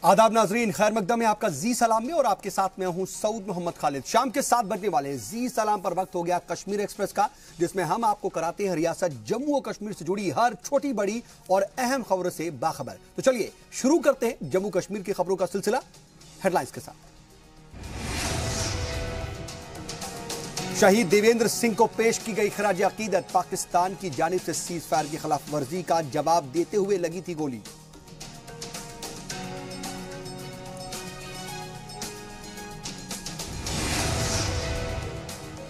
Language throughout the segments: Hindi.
आदाब नाजरीन, खैर मकदम में आपका जी सलाम में और आपके साथ में हूं सऊद मोहम्मद खालिद। शाम के 7 बजने वाले जी सलाम पर वक्त हो गया कश्मीर एक्सप्रेस का, जिसमें हम आपको कराते हैं रियासत जम्मू और कश्मीर से जुड़ी हर छोटी बड़ी और अहम खबरों से बाखबर। तो चलिए शुरू करते हैं जम्मू कश्मीर की खबरों का सिलसिला हेडलाइंस के साथ। शहीद देवेंद्र सिंह को पेश की गई खराज अकीदत। पाकिस्तान की जानिब से सीज फायर की खिलाफ वर्जी का जवाब देते हुए लगी थी गोली।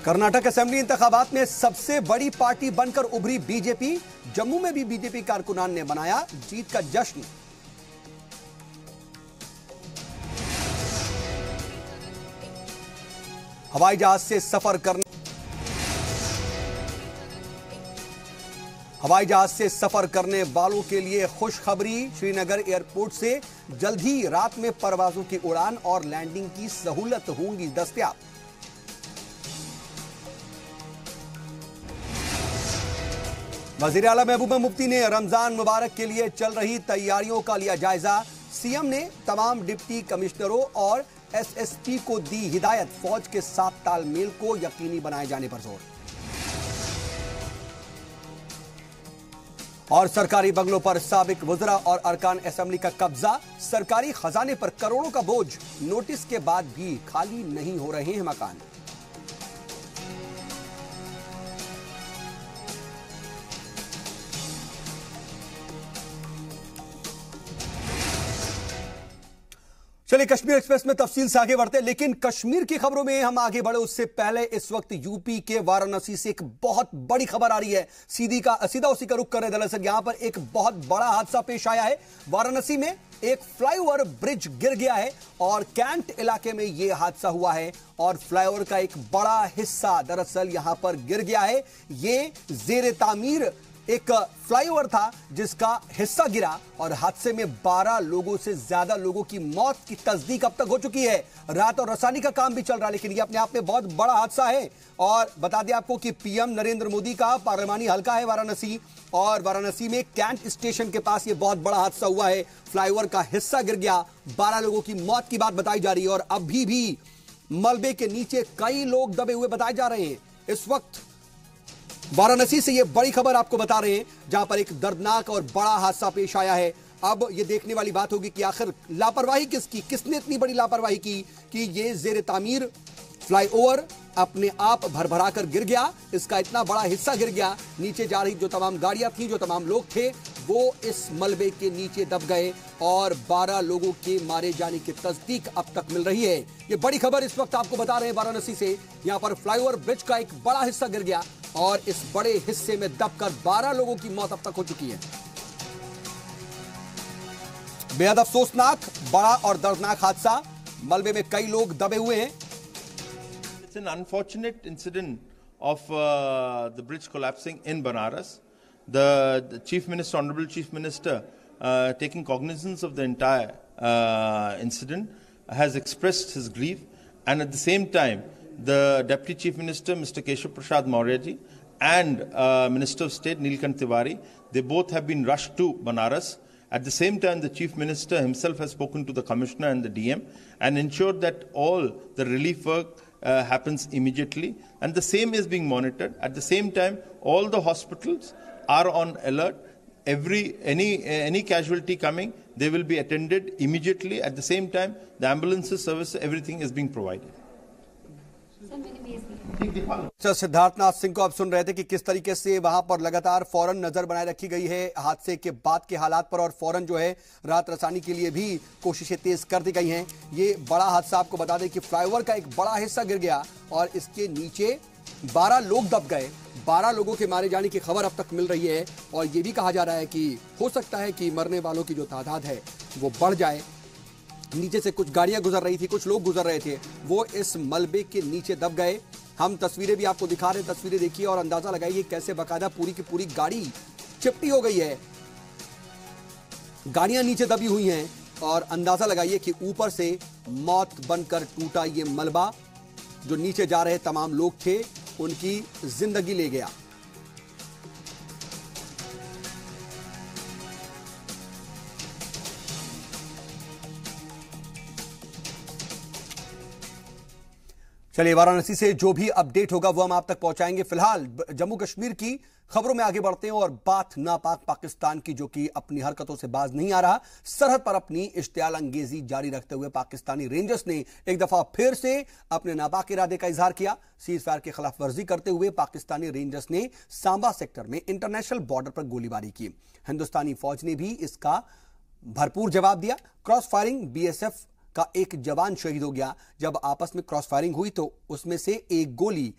कर्नाटक असेंबली इंतखाबात में सबसे बड़ी पार्टी बनकर उभरी बीजेपी। जम्मू में भी बीजेपी कारकुनान ने मनाया जीत का जश्न। हवाई जहाज से सफर करने वालों के लिए खुशखबरी। श्रीनगर एयरपोर्ट से जल्द ही रात में परवाजों की उड़ान और लैंडिंग की सहूलत होंगी दस्तयाब। वजीर आला महबूबा मुफ्ती ने रमजान मुबारक के लिए चल रही तैयारियों का लिया जायजा। सीएम ने तमाम डिप्टी कमिश्नरों और एसएसपी को दी हिदायत, फौज के साथ तालमेल को यकीनी बनाए जाने पर जोर। और सरकारी बंगलों पर साबिक वज़रा और अरकान असेंबली का कब्जा। सरकारी खजाने पर करोड़ों का बोझ, नोटिस के बाद भी खाली नहीं हो रहे हैं मकान। चलिए कश्मीर एक्सप्रेस में तफसील से आगे बढ़ते हैं, लेकिन कश्मीर की खबरों में हम आगे बढ़े उससे पहले इस वक्त यूपी के वाराणसी से एक बहुत बड़ी खबर आ रही है। सीधा उसी का रुख कर रहे हैं। दरअसल यहां पर एक बहुत बड़ा हादसा पेश आया है। वाराणसी में एक फ्लाईओवर ब्रिज गिर गया है और कैंट इलाके में यह हादसा हुआ है और फ्लाईओवर का एक बड़ा हिस्सा दरअसल यहां पर गिर गया है। यह जेर तामीर एक फ्लाईओवर था जिसका हिस्सा गिरा और हादसे में 12 लोगों से ज्यादा लोगों की मौत की तस्दीक अब तक हो चुकी है। राहत और रसानी का काम भी चल रहा है, लेकिन यह अपने आप में बहुत बड़ा हादसा है। और बता दें आपको कि पीएम नरेंद्र मोदी का पार्लिमानी हलका है वाराणसी, और वाराणसी में कैंट स्टेशन के पास यह बहुत बड़ा हादसा हुआ है। फ्लाईओवर का हिस्सा गिर गया, 12 लोगों की मौत की बात बताई जा रही है और अभी भी मलबे के नीचे कई लोग दबे हुए बताए जा रहे हैं। इस वक्त वाराणसी से यह बड़ी खबर आपको बता रहे हैं, जहां पर एक दर्दनाक और बड़ा हादसा पेश आया है। अब यह देखने वाली बात होगी कि आखिर लापरवाही किसने इतनी बड़ी लापरवाही की कि यह जेर तामीर फ्लाईओवर अपने आप भरभरा कर गिर गया। इसका इतना बड़ा हिस्सा गिर गया, नीचे जा रही जो तमाम गाड़ियां थी, जो तमाम लोग थे, वो इस मलबे के नीचे दब गए और 12 लोगों के मारे जाने की तस्दीक अब तक मिल रही है। ये बड़ी खबर इस वक्त आपको बता रहे हैं वाराणसी से। यहां पर फ्लाईओवर ब्रिज का एक बड़ा हिस्सा गिर गया और इस बड़े हिस्से में दबकर 12 लोगों की मौत अब तक हो चुकी है। बेहद अफसोसनाक, बड़ा और दर्दनाक हादसा। मलबे में कई लोग दबे हुए हैं। It's an unfortunate incident of the bridge collapsing in Banaras. The Chief Minister, Honorable Chief Minister, taking cognizance of the entire incident, has expressed his grief, and at the same time, the Deputy Chief Minister, Mr. Keshav Prasad Maurya ji, and Minister of State Neelkant Tiwari, they both have been rushed to Banaras. At the same time, the Chief Minister himself has spoken to the Commissioner and the DM and ensured that all the relief work happens immediately, and the same is being monitored. At the same time, all the hospitals are on alert. Any casualty coming, they will be attended immediately. At the same time, the ambulances service, everything is being provided. Siddharthnath Singh को आप सुन रहे थे कि किस तरीके से वहां पर लगातार फौरन नजर बनाए रखी गई है हादसे के बाद के हालात पर, और फौरन जो है राहत रसानी के लिए भी कोशिशें तेज कर दी गई हैं। ये बड़ा हादसा आपको बता दें कि फ्लाईओवर का एक बड़ा हिस्सा गिर गया और इसके नीचे 12 लोग दब गए। 12 लोगों के मारे जाने की खबर अब तक मिल रही है और यह भी कहा जा रहा है कि हो सकता है कि मरने वालों की जो तादाद है वो बढ़ जाए। नीचे से कुछ गाड़ियां गुजर रही थी, कुछ लोग गुजर रहे थे, वो इस मलबे के नीचे दब गए। हम तस्वीरें भी आपको दिखा रहे हैं, तस्वीरें देखिए और अंदाजा लगाइए कैसे बकायदा पूरी की पूरी गाड़ी चिपटी हो गई है। गाड़ियां नीचे दबी हुई हैं और अंदाजा लगाइए कि ऊपर से मौत बनकर टूटा ये मलबा। जो नीचे जा रहे तमाम लोग थे उनकी जिंदगी ले गया। चलिए, वाराणसी से जो भी अपडेट होगा वो हम आप तक पहुंचाएंगे। फिलहाल जम्मू कश्मीर की खबरों में आगे बढ़ते हैं और बात नापाक पाकिस्तान की, जो कि अपनी हरकतों से बाज नहीं आ रहा। सरहद पर अपनी इश्तियाल अंगेजी जारी रखते हुए पाकिस्तानी रेंजर्स ने एक दफा फिर से अपने नापाक इरादे का इजहार किया। सीज फायर की खिलाफ वर्जी करते हुए पाकिस्तानी रेंजर्स ने सांबा सेक्टर में इंटरनेशनल बॉर्डर पर गोलीबारी की। हिंदुस्तानी फौज ने भी इसका भरपूर जवाब दिया। क्रॉस फायरिंग बीएसएफ का एक जवान शहीद हो गया। जब आपस में क्रॉस फायरिंग हुई तो उसमें से एक गोली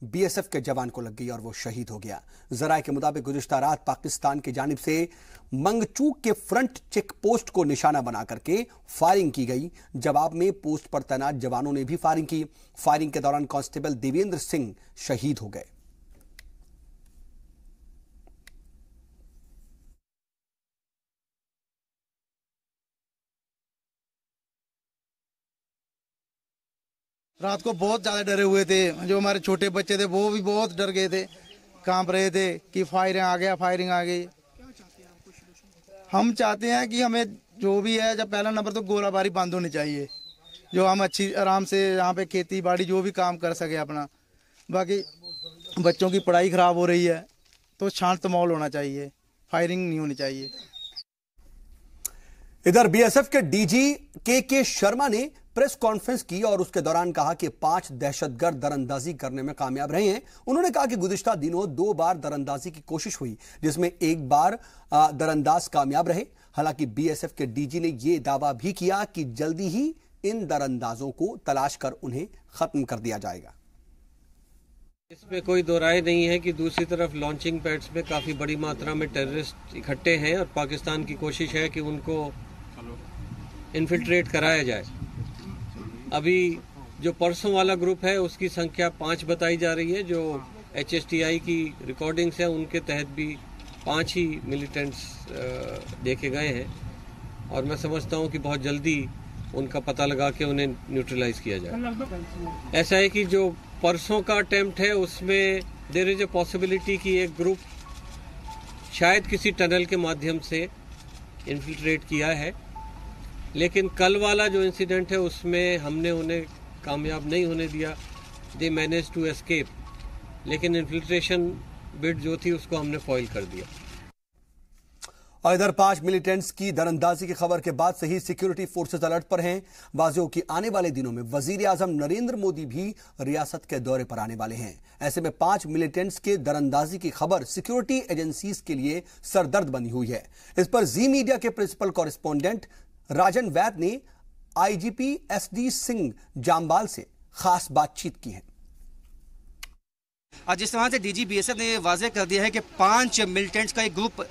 बीएसएफ के जवान को लग गई और वो शहीद हो गया। जराये के मुताबिक गुज़िश्ता रात पाकिस्तान की जानिब से मंगचूक के फ्रंट चेक पोस्ट को निशाना बना करके फायरिंग की गई। जवाब में पोस्ट पर तैनात जवानों ने भी फायरिंग की। फायरिंग के दौरान कांस्टेबल देवेंद्र सिंह शहीद हो गए। रात को बहुत ज्यादा डरे हुए थे। जो हमारे छोटे बच्चे थे वो भी बहुत डर गए थे, कांप रहे थे कि फायरिंग आ गया, फायरिंग आ गई। हम चाहते हैं कि हमें जो भी है, जब पहला नंबर तो गोलाबारी बंद होनी चाहिए, जो हम अच्छी आराम से यहाँ पे खेती बाड़ी जो भी काम कर सके अपना। बाकी बच्चों की पढ़ाई खराब हो रही है तो शांत माहौल होना चाहिए, फायरिंग नहीं होनी चाहिए। इधर बीएसएफ के डीजी के शर्मा ने प्रेस कॉन्फ्रेंस की और उसके दौरान कहा कि 5 दहशतगर्द दरअंदाजी करने में कामयाब रहे हैं। उन्होंने कहा कि गुज़िश्ता दिनों 2 बार दरअंदाजी की कोशिश हुई, जिसमें एक बार दरअंदाज कामयाब रहे। हालांकि बीएसएफ के डीजी ने यह दावा भी किया कि जल्दी ही इन दरअंदाजों को तलाश कर उन्हें खत्म कर दिया जाएगा। इसमें कोई दो राय नहीं है कि दूसरी तरफ लॉन्चिंग पैड्स में काफी बड़ी मात्रा में टेररिस्ट इकट्ठे हैं और पाकिस्तान की कोशिश है कि उनको इन्फिल्ट्रेट कराया जाए। अभी जो परसों वाला ग्रुप है उसकी संख्या 5 बताई जा रही है। जो HSTI की रिकॉर्डिंग्स है उनके तहत भी 5 ही मिलिटेंट्स देखे गए हैं और मैं समझता हूं कि बहुत जल्दी उनका पता लगा के उन्हें न्यूट्रलाइज किया जाए। ऐसा है कि जो परसों का अटेम्प्ट है उसमें देयर इज ए पॉसिबिलिटी कि एक ग्रुप शायद किसी टनल के माध्यम से इन्फिल्ट्रेट किया है, लेकिन कल वाला जो इंसिडेंट है उसमें हमने उन्हें कामयाब नहीं होने दिया। दे मैनेज टू एस्केप, लेकिन इन्फिल्ट्रेशन बिड जो थी उसको हमने फॉइल कर दिया। और इधर 5 मिलिटेंट्स की दरअंदाजी की खबर के बाद से ही सिक्योरिटी फोर्सेस अलर्ट पर हैं। वाज़ेह हो कि आने वाले दिनों में वजीर आजम नरेंद्र मोदी भी रियासत के दौरे पर आने वाले हैं। ऐसे में 5 मिलिटेंट्स के दरअंदाजी की खबर सिक्योरिटी एजेंसीज के लिए सरदर्द बनी हुई है। इस पर जी मीडिया के प्रिंसिपल कॉरेस्पोंडेंट राजन वैद ने आईजीपी SD सिंह जामवाल से खास बातचीत की है। जिस तरह से डीजी बीएसएफ ने वाज़ेह कर दिया है कि 5 मिलिटेंट्स का एक ग्रुप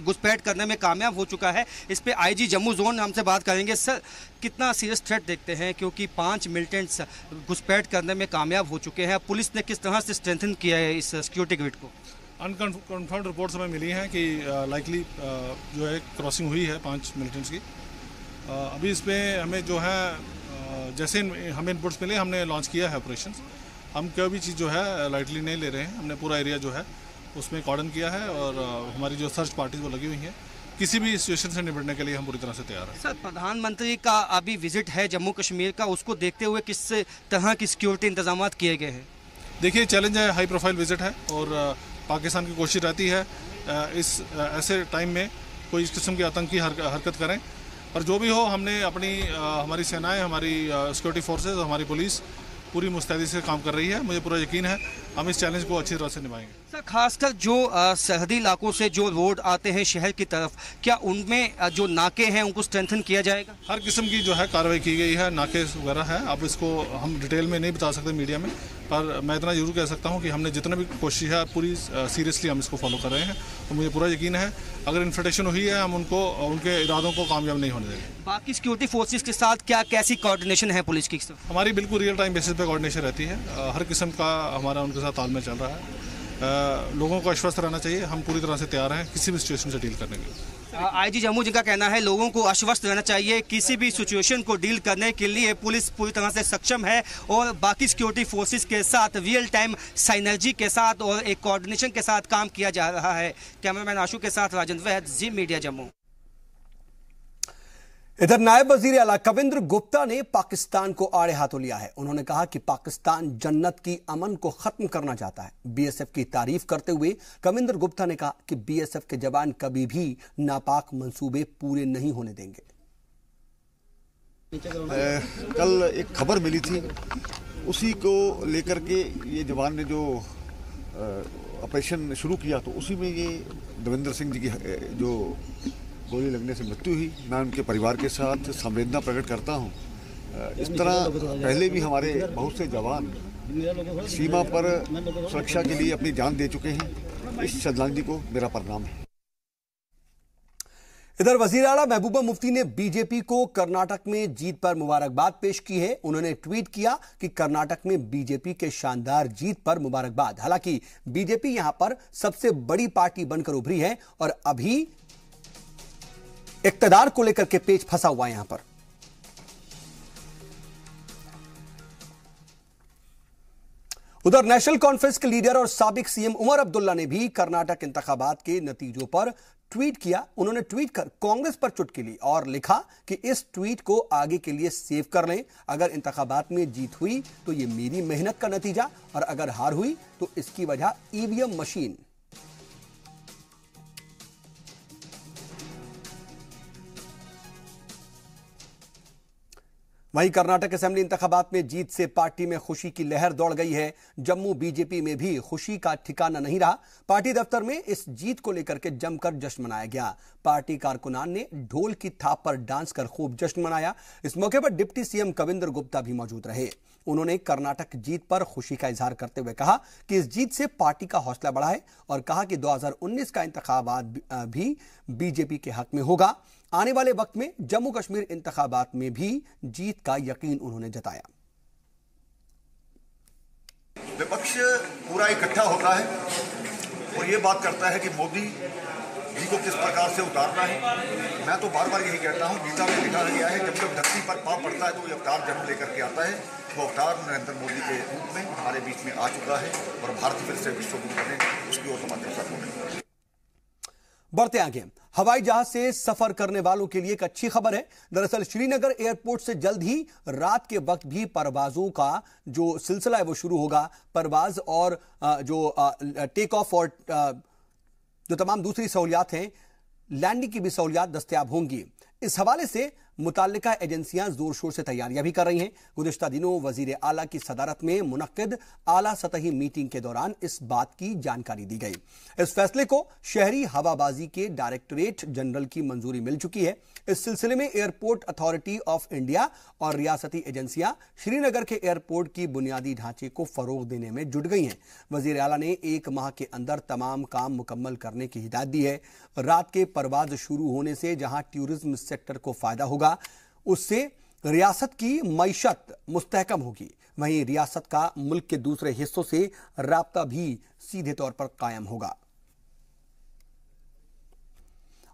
घुसपैठ करने में कामयाब हो चुका है, इस पे आईजी जम्मू जोन हमसे बात करेंगे। सर, कितना सीरियस थ्रेट देखते हैं, क्योंकि 5 मिलिटेंट्स घुसपैठ करने में कामयाब हो चुके हैं, पुलिस ने किस तरह से स्ट्रेंथन किया है इस सिक्योरिटी ग्रिड को? अनकन्फर्म्ड रिपोर्ट्स हमें मिली हैं कि लाइकली जो है क्रॉसिंग हुई है 5 मिलिटेंट्स की। अभी इस पर हमें जो है जैसे हमें इनपुट्स मिले हमने लॉन्च किया है ऑपरेशंस। हम कोई भी चीज़ जो है लाइटली नहीं ले रहे हैं। हमने पूरा एरिया जो है उसमें कॉर्डन किया है और हमारी जो सर्च पार्टीज वो लगी हुई हैं। किसी भी सिचुएशन से निपटने के लिए हम पूरी तरह से तैयार हैं। सर, प्रधानमंत्री का अभी विजिट है जम्मू कश्मीर का, उसको देखते हुए किस तरह की सिक्योरिटी इंतजाम किए गए हैं? देखिए, चैलेंज है, हाई प्रोफाइल विजिट है और पाकिस्तान की कोशिश रहती है इस ऐसे टाइम में कोई इस किस्म की आतंकी हरकत करें। और जो भी हो, हमने अपनी हमारी सेनाएं, हमारी सिक्योरिटी फोर्सेस, हमारी पुलिस पूरी मुस्तैदी से काम कर रही है। मुझे पूरा यकीन है हम इस चैलेंज को अच्छी तरह से निभाएंगे। सर, खासकर जो सरहदी इलाकों से जो रोड आते हैं शहर की तरफ, क्या उनमें जो नाके हैं उनको स्ट्रेंथन किया जाएगा? हर किस्म की जो है कार्रवाई की गई है, नाके वगैरह है। अब इसको हम डिटेल में नहीं बता सकते मीडिया में, पर मैं इतना जरूर कह सकता हूँ कि हमने जितना भी कोशिश है पूरी सीरियसली हम इसको फॉलो कर रहे हैं। तो मुझे पूरा यकीन है अगर इन्फिल्ट्रेशन हुई है हम उनको उनके इरादों को कामयाब नहीं होने देंगे। बाकी सिक्योरिटी फोर्सेस के साथ क्या कैसी कोऑर्डिनेशन है पुलिस की? हमारी बिल्कुल रियल टाइम बेसिस पे कोऑर्डिनेशन रहती है। हर किस्म का हमारा उनके साथ तालमेल चल रहा है। लोगों को आश्वस्त रहना चाहिए, हम पूरी तरह से तैयार हैं किसी भी सिचुएशन से डील करने के लिए। आईजी जम्मू जी का कहना है लोगों को आश्वस्त रहना चाहिए, किसी भी सिचुएशन को डील करने के लिए पुलिस पूरी तरह से सक्षम है और बाकी सिक्योरिटी फोर्सेस के साथ रियल टाइम साइनर्जी के साथ और एक कोऑर्डिनेशन के साथ काम किया जा रहा है। कैमरामैन आशु के साथ राजन वैद, जी मीडिया जम्मू। इधर नायब वजीर आला कविंद्र गुप्ता ने पाकिस्तान को आड़े हाथों लिया है। उन्होंने कहा कि पाकिस्तान जन्नत की अमन को खत्म करना चाहता है। बीएसएफ की तारीफ करते हुए कविंद्र गुप्ता ने कहा कि बीएसएफ के जवान कभी भी नापाक मंसूबे पूरे नहीं होने देंगे। कल एक खबर मिली थी, उसी को लेकर के ये जवान ने जो ऑपरेशन शुरू किया, तो उसी में ये देवेंद्र सिंह जी की जो गोली लगने से मृत्यु हुई। मैं उनके परिवार के साथ संवेदना प्रकट करता हूं। इस तरह पहले भी हमारे बहुत से जवान सीमा पर सुरक्षा के लिए अपनी जान दे चुके हैं। इस श्रद्धांजलि को मेरा प्रणाम है। इधर वजीर आला महबूबा मुफ्ती ने बीजेपी को कर्नाटक में जीत पर मुबारकबाद पेश की है। उन्होंने ट्वीट किया कि कर्नाटक में बीजेपी के शानदार जीत पर मुबारकबाद। हालांकि बीजेपी यहां पर सबसे बड़ी पार्टी बनकर उभरी है और अभी इक्तदार को लेकर के पेच फंसा हुआ है यहां पर। उधर नेशनल कॉन्फ्रेंस के लीडर और साबिक सीएम उमर अब्दुल्ला ने भी कर्नाटक इंतखाबात के नतीजों पर ट्वीट किया। उन्होंने ट्वीट कर कांग्रेस पर चुटकी ली और लिखा कि इस ट्वीट को आगे के लिए सेव कर लें। अगर इंतखाबात में जीत हुई तो यह मेरी मेहनत का नतीजा, और अगर हार हुई तो इसकी वजह ईवीएम मशीन। वहीं कर्नाटक असेंबली इंतखाबात में जीत से पार्टी में खुशी की लहर दौड़ गई है। जम्मू बीजेपी में भी खुशी का ठिकाना नहीं रहा। पार्टी दफ्तर में इस जीत को लेकर के जमकर जश्न मनाया गया। पार्टी कारकुनान ने ढोल की थाप पर डांस कर खूब जश्न मनाया। इस मौके पर डिप्टी सीएम कविंद्र गुप्ता भी मौजूद रहे। उन्होंने कर्नाटक जीत पर खुशी का इजहार करते हुए कहा कि इस जीत से पार्टी का हौसला बढ़ा है और कहा कि 2019 का इंतखाबात भी बीजेपी के हक में होगा। आने वाले वक्त में जम्मू कश्मीर इंतखाबात में भी जीत का यकीन उन्होंने जताया। विपक्ष पूरा इकट्ठा होता है और ये बात करता है कि मोदी जी को किस प्रकार से उतारना है। मैं तो बार बार यही कहता हूं, गीता में लिखा गया है जब जब धरती पर पाप पड़ता है तो ये अवतार जन्म लेकर के आता है। वो अवतार नरेंद्र मोदी के रूप में हमारे बीच में आ चुका है और भारत फिर से विश्व गुरु बने, उसकी ओर हम अग्रसर हो रहे हैं। बढ़ते आगे, हवाई जहाज से सफर करने वालों के लिए एक अच्छी खबर है। दरअसल श्रीनगर एयरपोर्ट से जल्द ही रात के वक्त भी परवाजों का जो सिलसिला है वो शुरू होगा। परवाज और जो टेक ऑफ और जो तमाम दूसरी सहूलियात हैं, लैंडिंग की भी सहूलियात दस्तयाब होंगी। इस हवाले से मुताल्लिका एजेंसियां जोर शोर से तैयारियां भी कर रही हैं। गुज़िश्ता दिनों वजीर आला की सदारत में मुनक्किद आला सतही मीटिंग के दौरान इस बात की जानकारी दी गई। इस फैसले को शहरी हवाबाजी के डायरेक्टरेट जनरल की मंजूरी मिल चुकी है। इस सिलसिले में एयरपोर्ट अथॉरिटी ऑफ इंडिया और रियासती एजेंसियां श्रीनगर के एयरपोर्ट की बुनियादी ढांचे को फरोग देने में जुट गई हैं। वजीर आला ने 1 माह के अंदर तमाम काम मुकम्मल करने की हिदायत दी है। रात के परवाज शुरू होने से जहां टूरिज्म सेक्टर को फायदा होगा, उससे रियासत की मईशत मुस्तहकम होगी। वहीं रियासत का मुल्क के दूसरे हिस्सों से राब्ता भी सीधे तौर पर कायम होगा।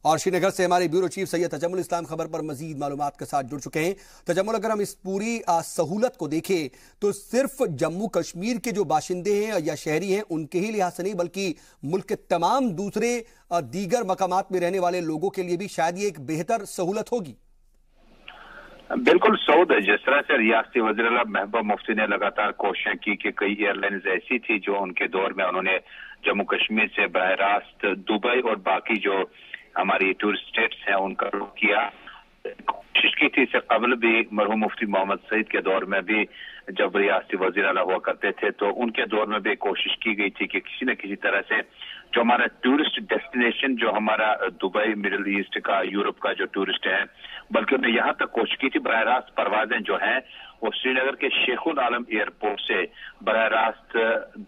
और श्रीनगर से हमारे ब्यूरो चीफ सैयद तजम्मुल इस्लाम खबर पर मजीद मालूमात के साथ जुड़ चुके हैं। तजम्मुल, अगर हम इस पूरी सहूलत को देखें तो सिर्फ जम्मू कश्मीर के जो बाशिंदे हैं या शहरी हैं उनके ही लिहाज से नहीं, बल्कि मुल्क के तमाम दूसरे दीगर मकामात में रहने वाले लोगों के लिए भी शायद ये एक बेहतर सहूलत होगी। बिल्कुल सऊद, जिस तरह से रियासती वज़ीर आला महबूबा मुफ्ती ने लगातार कोशिशें की कि कई एयरलाइंस ऐसी थी जो उनके दौर में उन्होंने जम्मू कश्मीर से बराह रास्त दुबई और बाकी जो हमारी टूरिस्ट स्टेट्स हैं उनका रुख किया, कोशिश की थी। इससे कबल भी मरहूम मुफ्ती मोहम्मद सईद के दौर में भी जब रियासती वज़ीर आला हुआ करते थे तो उनके दौर में भी कोशिश की गई थी कि किसी न किसी तरह से जो हमारा टूरिस्ट डेस्टिनेशन जो हमारा दुबई, मिडिल ईस्ट का, यूरोप का जो टूरिस्ट है, बल्कि उन्होंने यहाँ तक कोशिश की थी बराह रास्त परवाजें जो हैं वो श्रीनगर के शेखुल आलम एयरपोर्ट से बराह रास्त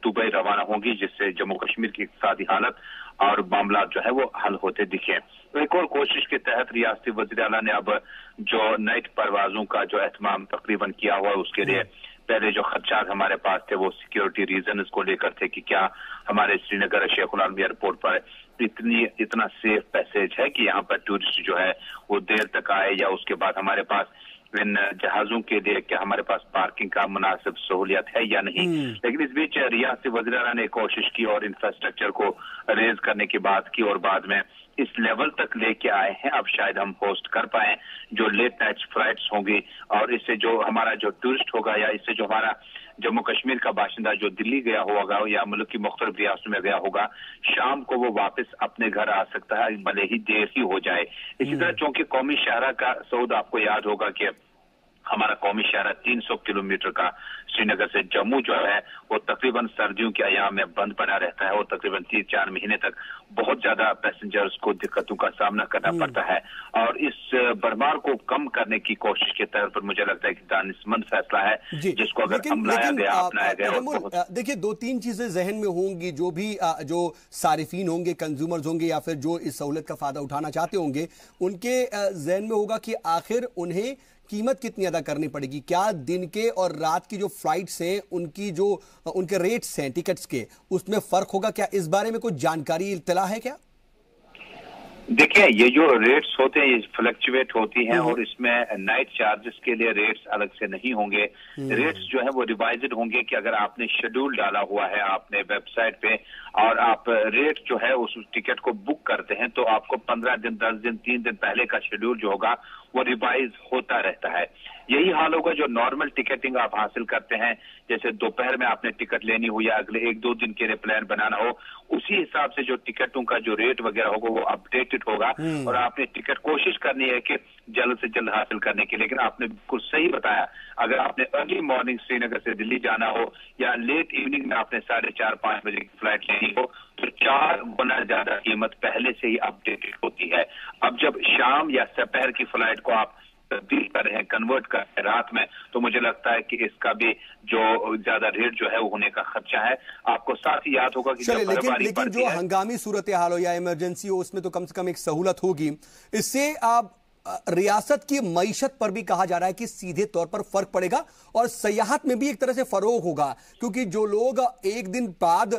दुबई रवाना होंगी, जिससे जम्मू कश्मीर की इक़्तिसादी हालत और मामला जो है वो हल होते दिखे। तो एक और कोशिश के तहत रियासती वज़ीर आला ने अब जो नाइट परवाजों का जो एहतमाम तकरीबन किया हुआ है, उसके लिए पहले जो खदशात हमारे पास थे वो सिक्योरिटी रीजन को लेकर थे कि क्या हमारे श्रीनगर शेखुल आलम एयरपोर्ट पर इतना सेफ पैसेज है कि यहाँ पर टूरिस्ट जो है वो देर तक आए, या उसके बाद हमारे पास इन जहाजों के लिए क्या हमारे पास पार्किंग का मुनासिब सहूलियत है या नहीं। लेकिन इस बीच रियासती वज़ीर आला ने कोशिश की और इंफ्रास्ट्रक्चर को रेज करने की बात की और बाद में इस लेवल तक लेके आए हैं, अब शायद हम होस्ट कर पाए जो लेट नाइट फ्लाइट्स होंगी, और इससे जो हमारा जो टूरिस्ट होगा या इससे जो हमारा जम्मू कश्मीर का बाशिंदा जो दिल्ली गया होगा या मुल्क की मुख्तलिफ रियासतों में गया होगा, शाम को वो वापस अपने घर आ सकता है, भले ही देर ही हो जाए। इसी तरह चूंकि कौमी शाहरा का सऊद आपको याद होगा कि हमारा कौमी शाहरा 300 किलोमीटर का श्रीनगर से जम्मू जो है वो तकरीबन सर्दियों के अयाम में बंद पड़ा रहता है और तकरीबन 3-4 महीने तक बहुत ज्यादा पैसेंजर्स को दिक्कतों का सामना करना पड़ता है। और इस भरमार को कम करने की कोशिश के तौर पर मुझे लगता है कि दानिशमंद फैसला है जिसको अगर अपनाया गया अपनाया गया। देखिए, 2-3 चीजें जहन में होंगी, जो भी जो सारिफीन होंगे, कंज्यूमर्स होंगे या फिर जो इस सहूलत का फायदा उठाना चाहते होंगे, उनके जहन में होगा कि आखिर उन्हें कीमत कितनी अदा करनी पड़ेगी। क्या दिन के और रात की जो फ्लाइट्स हैं उनकी जो उनके रेट्स हैं टिकट्स के, उसमें फर्क होगा क्या? इस बारे में कुछ जानकारी इत्तला है क्या? देखिए, ये जो रेट्स होते हैं ये फ्लक्चुएट होती हैं और इसमें नाइट चार्जेस के लिए रेट्स अलग से नहीं होंगे। रेट्स जो है वो रिवाइज्ड होंगे कि अगर आपने शेड्यूल डाला हुआ है आपने वेबसाइट पे और आप रेट जो है उस टिकट को बुक करते हैं तो आपको 15 दिन 10 दिन 3 दिन पहले का शेड्यूल जो होगा वो रिवाइज होता रहता है। यही हाल होगा जो नॉर्मल टिकटिंग आप हासिल करते हैं, जैसे दोपहर में आपने टिकट लेनी हो या अगले 1-2 दिन के लिए प्लान बनाना हो, उसी हिसाब से जो टिकटों का जो रेट वगैरह होगा वो अपडेटेड होगा और आपने टिकट कोशिश करनी है कि जल्द से जल्द हासिल करने की। लेकिन आपने बिल्कुल सही बताया, अगर आपने अर्ली मॉर्निंग श्रीनगर से दिल्ली जाना हो या लेट इवनिंग में आपने 4:30-5 बजे की फ्लाइट लेनी हो तो 4 गुना ज्यादा कीमत पहले से ही अपडेटेड होती है। अब जब शाम या दोपहर की फ्लाइट को आप तब्दील कर रहे हैं, कन्वर्ट कर रहे हैं रात में, तो मुझे लगता है कि इसका भी जो ज्यादा रेट जो है वो होने का खर्चा है। आपको साथ ही याद होगा कि लेकिन जो हंगामी सूरत हाल हो या इमरजेंसी हो उसमें तो कम से कम एक सहूलत होगी। इससे आप रियासत की मईशत पर भी कहा जा रहा है कि सीधे तौर पर फर्क पड़ेगा और सयाहत में भी एक तरह से फरोग होगा, क्योंकि जो लोग एक दिन बाद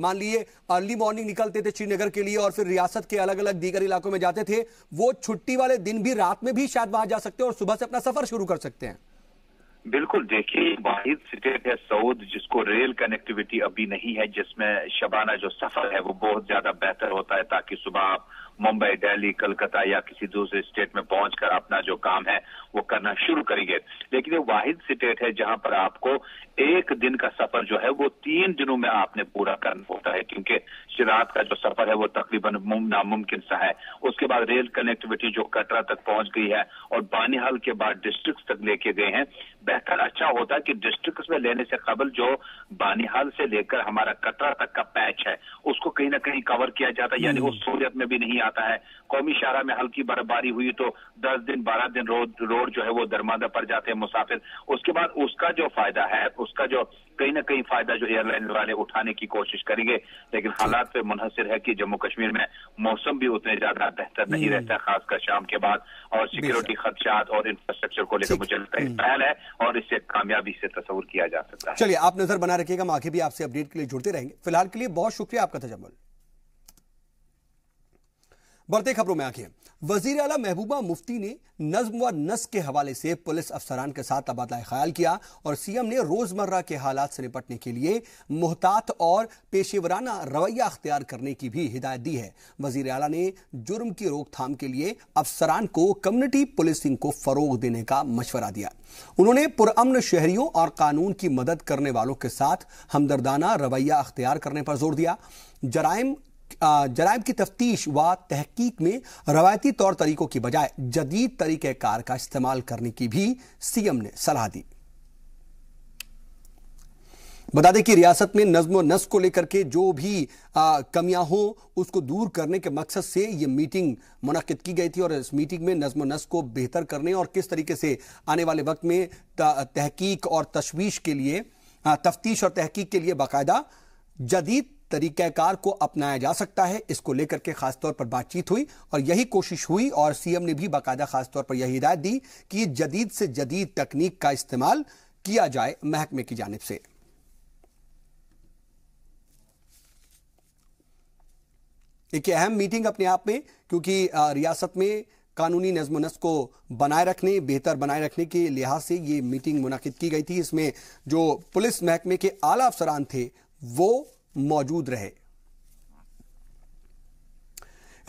मान लिए अर्ली मॉर्निंग निकलते थे श्रीनगर के लिए और फिर रियासत के अलग अलग दीगर इलाकों में जाते थे, वो छुट्टी वाले दिन भी रात में भी शायद वहां जा सकते हैं और सुबह से अपना सफर शुरू कर सकते हैं। बिल्कुल, देखिए वाहिद स्टेट है सऊद जिसको रेल कनेक्टिविटी अभी नहीं है, जिसमें शबाना जो सफर है वो बहुत ज्यादा बेहतर होता है ताकि सुबह आप मुंबई, दिल्ली, कलकत्ता या किसी दूसरे स्टेट में पहुंचकर अपना जो काम है वो करना शुरू करेंगे। लेकिन ये वाहिद स्टेट है जहां पर आपको एक दिन का सफर जो है वो 3 दिनों में आपने पूरा करना होता है, क्योंकि रात का जो सफर है वो तकरीबन नामुमकिन सा है। उसके बाद रेल कनेक्टिविटी जो कटरा तक पहुंच गई है और बानिहाल के बाद डिस्ट्रिक्ट तक लेके गए हैं, बेहतर अच्छा होता है कि डिस्ट्रिक्ट में लेने से कबल जो बानिहाल से लेकर हमारा कटरा तक का पैच है उसको कहीं ना कहीं कवर किया जाता है, यानी उस सहूलियत में भी नहीं आता है। कौमी शाहरा में हल्की बर्फबारी हुई तो 10 दिन 12 दिन रोड जो है वो दरमादा पड़ जाते हैं मुसाफिर। उसके बाद उसका जो फायदा है उसका जो कहीं ना कहीं फायदा जो एयरलाइन वाले उठाने की कोशिश करेंगे, लेकिन हालात पे मुनहसिर है कि जम्मू कश्मीर में मौसम भी उतने ज्यादा बेहतर नहीं रहता, खासकर शाम के बाद, और सिक्योरिटी खदशात और इंफ्रास्ट्रक्चर को लेकर मुझे लगता है पहल है और इससे कामयाबी से तस्वुर किया जा सकता है। चलिए, आप नजर बना रखिएगा, हम आगे भी आपसे अपडेट के लिए जुड़ते रहेंगे। फिलहाल के लिए बहुत शुक्रिया आपका तजम्मुल। बढ़ते खबरों में आगे, वजीर आला महबूबा मुफ्ती ने नज्म व नस्क के हवाले से पुलिस अफसरान के साथ तबादला ख्याल किया और सीएम ने रोजमर्रा के हालात से निपटने के लिए मुहतात और पेशेवराना रवैया अख्तियार करने की भी हिदायत दी है। वजीर आला ने जुर्म की रोकथाम के लिए अफसरान को कम्युनिटी पुलिसिंग को फरोग देने का मशवरा दिया। उन्होंने पुरअमन शहरियों और कानून की मदद करने वालों के साथ हमदर्दाना रवैया अख्तियार करने पर जोर दिया। जराइम की तफ्तीश व तहकीक में रवायती तौर तरीकों की बजाय जदीद तरीक़ेकार का इस्तेमाल करने की भी सीएम ने सलाह दी। बता दें कि रियासत में नज्म व नस्क को लेकर के जो भी कमियां हो उसको दूर करने के मकसद से ये मीटिंग मुनक्किद की गई थी और इस मीटिंग में नज्म व नस्क को बेहतर करने और किस तरीके से आने वाले वक्त में तहकीक और तशवीश के लिए तफ्तीश और तहकीक के लिए बाकायदा जदीद तरीक़ाकार को अपनाया जा सकता है, इसको लेकर के खासतौर पर बातचीत हुई और यही कोशिश हुई और सीएम ने भी बाकायदा खासतौर पर यही हिदायत दी कि जदीद से जदीद तकनीक का इस्तेमाल किया जाए महकमे की जानिब से। एक अहम मीटिंग अपने आप में, क्योंकि रियासत में कानूनी नज़्म नस्क को बनाए रखने, बेहतर बनाए रखने के लिहाज से ये मीटिंग मुनाकिद की गई थी। इसमें जो पुलिस महकमे के आला अफसरान थे वो मौजूद रहे।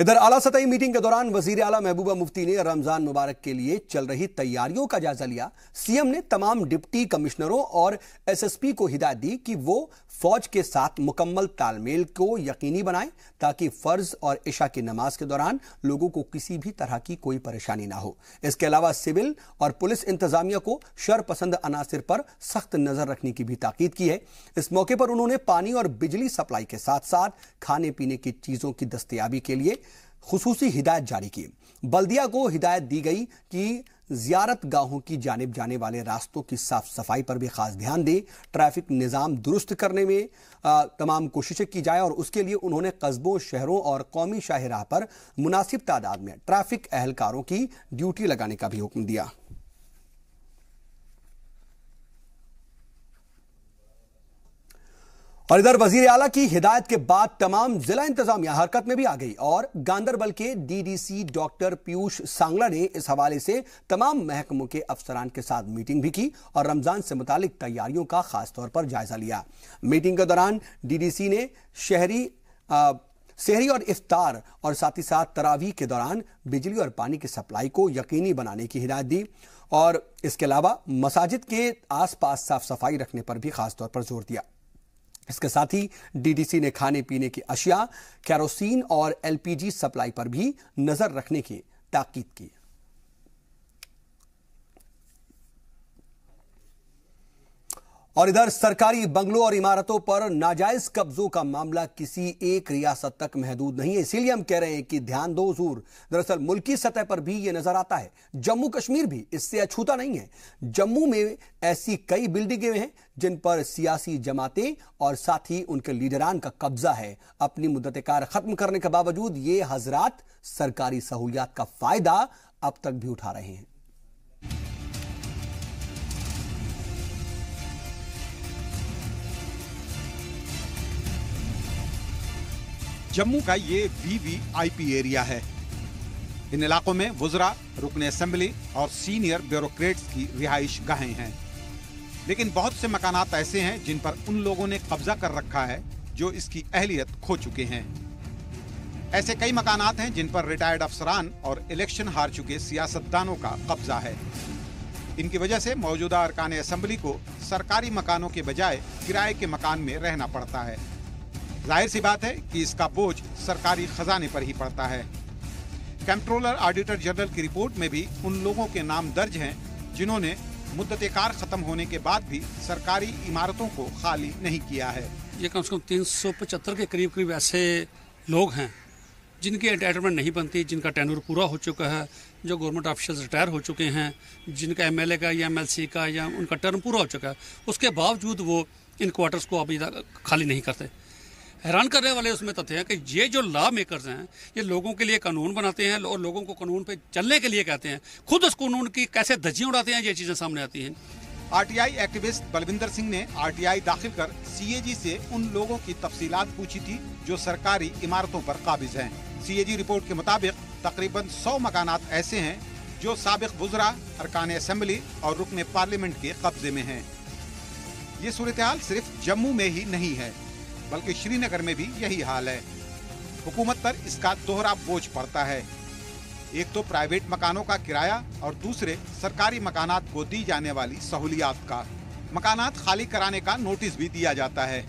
इधर आला सतही मीटिंग के दौरान वजीर आला महबूबा मुफ्ती ने रमजान मुबारक के लिए चल रही तैयारियों का जायजा लिया। सीएम ने तमाम डिप्टी कमिश्नरों और एसएसपी को हिदायत दी कि वो फौज के साथ मुकम्मल तालमेल को यकीनी बनाएं ताकि फर्ज और इशा की नमाज के दौरान लोगों को किसी भी तरह की कोई परेशानी ना हो। इसके अलावा सिविल और पुलिस इंतजामिया को शरपसंद अनासिर पर सख्त नजर रखने की भी ताकीद की है। इस मौके पर उन्होंने पानी और बिजली सप्लाई के साथ साथ खाने पीने की चीजों की दस्तयाबी के लिए खुसूसी हिदायत जारी की। बल्दिया को हिदायत दी गई कि जियारत गाहों की जानिब जाने वाले रास्तों की साफ सफाई पर भी खास ध्यान दे, ट्रैफिक निजाम दुरुस्त करने में तमाम कोशिशें की जाए और उसके लिए उन्होंने कस्बों, शहरों और कौमी शाहराह पर मुनासिब तादाद में ट्रैफिक एहलकारों की ड्यूटी लगाने का भी हुक्म दिया। और इधर वजीर आला की हिदायत के बाद तमाम जिला इंतजामिया हरकत में भी आ गई और गांदरबल के डीडीसी डॉक्टर पीयूष सांगला ने इस हवाले से तमाम महकमों के अफसरान के साथ मीटिंग भी की और रमजान से मुतालिक तैयारियों का खास तौर पर जायजा लिया। मीटिंग के दौरान डीडीसी ने सहरी और इफ्तार और साथ ही साथ तरावीह के दौरान बिजली और पानी की सप्लाई को यकीनी बनाने की हिदायत दी और इसके अलावा मसाजिद के आसपास साफ सफाई रखने पर भी खास तौर पर जोर दिया। इसके साथ ही डीडीसी ने खाने पीने की अशिया, केरोसिन और एलपीजी सप्लाई पर भी नजर रखने की ताकीद की। और इधर सरकारी बंगलों और इमारतों पर नाजायज कब्जों का मामला किसी एक रियासत तक महदूद नहीं है, इसीलिए हम कह रहे हैं कि ध्यान दो हुजूर। दरअसल मुल्की सतह पर भी यह नजर आता है, जम्मू कश्मीर भी इससे अछूता नहीं है। जम्मू में ऐसी कई बिल्डिंगें हैं जिन पर सियासी जमातें और साथ ही उनके लीडरान का कब्जा है। अपनी मुद्दत कार खत्म करने के बावजूद ये हजरात सरकारी सहूलियात का फायदा अब तक भी उठा रहे हैं। जम्मू का ये वीवीआईपी एरिया है। इन इलाकों में वुज़रा, रुकन असेंबली और सीनियर ब्यूरोक्रेट्स की रिहाइश गाहें हैं। लेकिन बहुत से मकानात ऐसे हैं जिन पर उन लोगों ने कब्जा कर रखा है जो इसकी अहलियत खो चुके हैं। ऐसे कई मकानात हैं जिन पर रिटायर्ड अफसरान और इलेक्शन हार चुके सियासतदानों का कब्जा है। इनकी वजह से मौजूदा अरकान असेंबली को सरकारी मकानों के बजाय किराए के मकान में रहना पड़ता है। जाहिर सी बात है कि इसका बोझ सरकारी खजाने पर ही पड़ता है। कंट्रोलर ऑडिटर जनरल की रिपोर्ट में भी उन लोगों के नाम दर्ज हैं जिन्होंने मुद्दत कार खत्म होने के बाद भी सरकारी इमारतों को खाली नहीं किया है। ये कम से कम 375 के करीब ऐसे लोग हैं जिनकी एंटाइटलमेंट नहीं बनती, जिनका टेन्योर पूरा हो चुका है, जो गवर्नमेंट ऑफिशियल्स रिटायर हो चुके हैं, जिनका एमएलए का या एमएलसी का या उनका टर्म पूरा हो चुका है, उसके बावजूद वो इन क्वार्टर्स को अभी तक खाली नहीं करते। हैरान करने वाले उसमें तथ्य है कि ये जो लॉ मेकर्स हैं ये लोगों के लिए कानून बनाते हैं और लोगों को कानून पे चलने के लिए कहते हैं, खुद उस कानून की कैसे धज्जियां उड़ाते हैं, ये चीजें सामने आती हैं। आरटीआई एक्टिविस्ट बलविंदर सिंह ने आरटीआई दाखिल कर सीएजी से उन लोगों की तफसीलात पूछी थी जो सरकारी इमारतों पर काबिज हैं। सीएजी रिपोर्ट के मुताबिक तकरीबन 100 मकानात ऐसे हैं जो साबिक वुज़रा, अरकान असेंबली और रुकन पार्लियामेंट के कब्जे में हैं। ये सूरत-ए-हाल सिर्फ जम्मू में ही नहीं है बल्कि श्रीनगर में भी यही हाल है। हुकूमत पर इसका दोहरा बोझ पड़ता है, एक तो प्राइवेट मकानों का किराया और दूसरे सरकारी मकानात को दी जाने वाली सहूलियात का। मकानात खाली कराने का नोटिस भी दिया जाता है,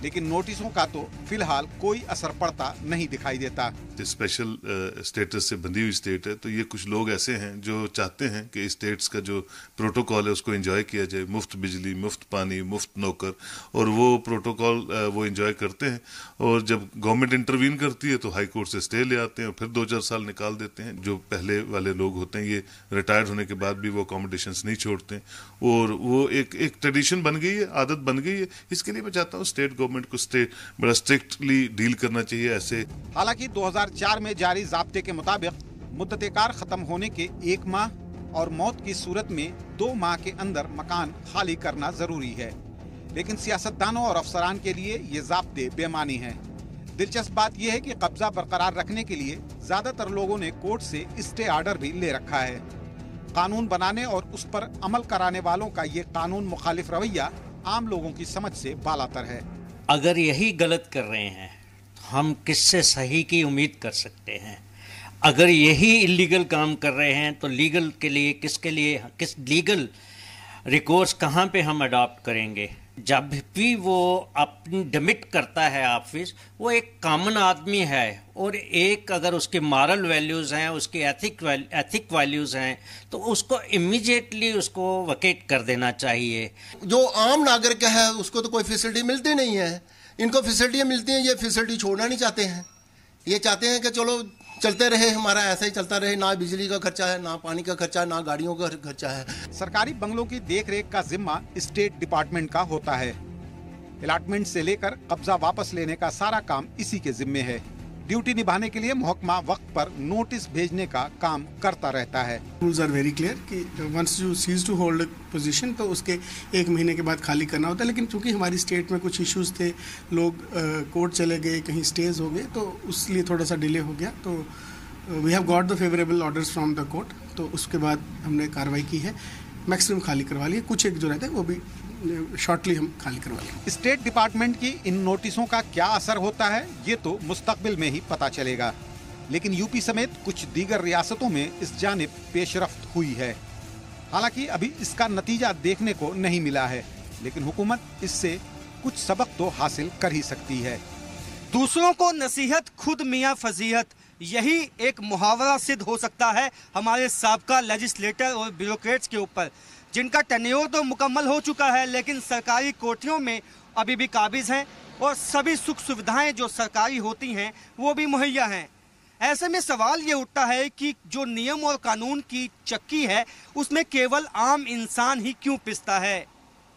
लेकिन नोटिसों का तो फिलहाल कोई असर पड़ता नहीं दिखाई देता। स्पेशल स्टेटस से बंधी हुई स्टेट है, तो ये कुछ लोग ऐसे हैं जो चाहते हैं कि स्टेट्स का जो प्रोटोकॉल है उसको एंजॉय किया जाए, मुफ्त बिजली, मुफ्त पानी, मुफ्त नौकर, और वो प्रोटोकॉल वो एंजॉय करते हैं। और जब गवर्नमेंट इंटरवीन करती है तो हाई कोर्ट से स्टे ले आते हैं और फिर 2-4 साल निकाल देते हैं। जो पहले वाले लोग होते हैं ये रिटायर्ड होने के बाद भी वो अकोमोडेशंस नहीं छोड़ते और वो एक ट्रेडिशन बन गई है, आदत बन गई है। इसके लिए मैं चाहता हूँ स्टेट गवर्नमेंट को बड़ा स्ट्रिक्टली डील करना चाहिए ऐसे। हालांकि 2004 में जारी ज़ाब्ते के मुताबिक मुद्दत कार खत्म होने के 1 माह और मौत की सूरत में 2 माह के अंदर मकान खाली करना जरूरी है, लेकिन सियासतदानों और अफसरान के लिए ये ज़ाब्ते बेमानी हैं। दिलचस्प बात यह है कि कब्जा बरकरार रखने के लिए ज्यादातर लोगों ने कोर्ट से स्टे ऑर्डर भी ले रखा है। कानून बनाने और उस पर अमल कराने वालों का ये कानून मुखालिफ रवैया आम लोगों की समझ से बालातर है। अगर यही गलत कर रहे हैं हम किससे सही की उम्मीद कर सकते हैं? अगर यही इलीगल काम कर रहे हैं तो लीगल के लिए किस लीगल रिकोर्स कहाँ पे हम अडॉप्ट करेंगे? जब भी वो अपनी डिमिट करता है ऑफिस, वो एक कॉमन आदमी है और एक अगर उसके मॉरल वैल्यूज़ हैं, उसके एथिक वैल्यूज़ हैं, तो उसको इमीडिएटली उसको वकेट कर देना चाहिए। जो आम नागरिक है उसको तो कोई फैसिलिटी मिलती नहीं है, इनको फैसिलिटियाँ मिलती हैं, ये फैसिलिटी छोड़ना नहीं चाहते हैं। ये चाहते हैं कि चलो चलते रहे, हमारा ऐसा ही चलता रहे, ना बिजली का खर्चा है, ना पानी का खर्चा है, ना गाड़ियों का खर्चा है। सरकारी बंगलों की देखरेख का जिम्मा स्टेट डिपार्टमेंट का होता है। अलॉटमेंट से लेकर कब्जा वापस लेने का सारा काम इसी के जिम्मे है। ड्यूटी निभाने के लिए महकमा वक्त पर नोटिस भेजने का काम करता रहता है। रूल्स आर वेरी क्लियर कि once you cease to hold a position तो उसके 1 महीने के बाद खाली करना होता है। लेकिन चूंकि हमारी स्टेट में कुछ इश्यूज थे, लोग कोर्ट चले गए, कहीं स्टेज हो गए, तो उसलिए थोड़ा सा डिले हो गया। तो we have got the favourable orders from the court, तो उसके बाद हमने कार्रवाई की है, मैक्सिमम खाली करवा लिए। कुछ एक जो रहते हैं वो भी शॉर्टली हम खाली करवा लेंगे। स्टेट डिपार्टमेंट की इन नोटिसों का क्या असर होता है ये तो मुस्तकबिल में ही पता चलेगा, लेकिन यूपी समेत कुछ दीगर रियासतों में इस जानिब पेशरफ्त हुई है। हालांकि अभी इसका नतीजा देखने को नहीं मिला है, लेकिन हुकूमत इससे कुछ सबक तो हासिल कर ही सकती है। दूसरों को नसीहत खुद मियाँ फजीहत, यही एक मुहावरा सिद्ध हो सकता है हमारे साबका लेजिस्लेटर और ब्यूरोक्रेट्स के ऊपर, जिनका टेन्योर तो मुकम्मल हो चुका है लेकिन सरकारी कोठरियों में अभी भी काबिज हैं और सभी सुख सुविधाएं जो सरकारी होती हैं वो भी मुहैया हैं। ऐसे में सवाल ये उठता है कि जो नियम और कानून की चक्की है उसमें केवल आम इंसान ही क्यों पिसता है।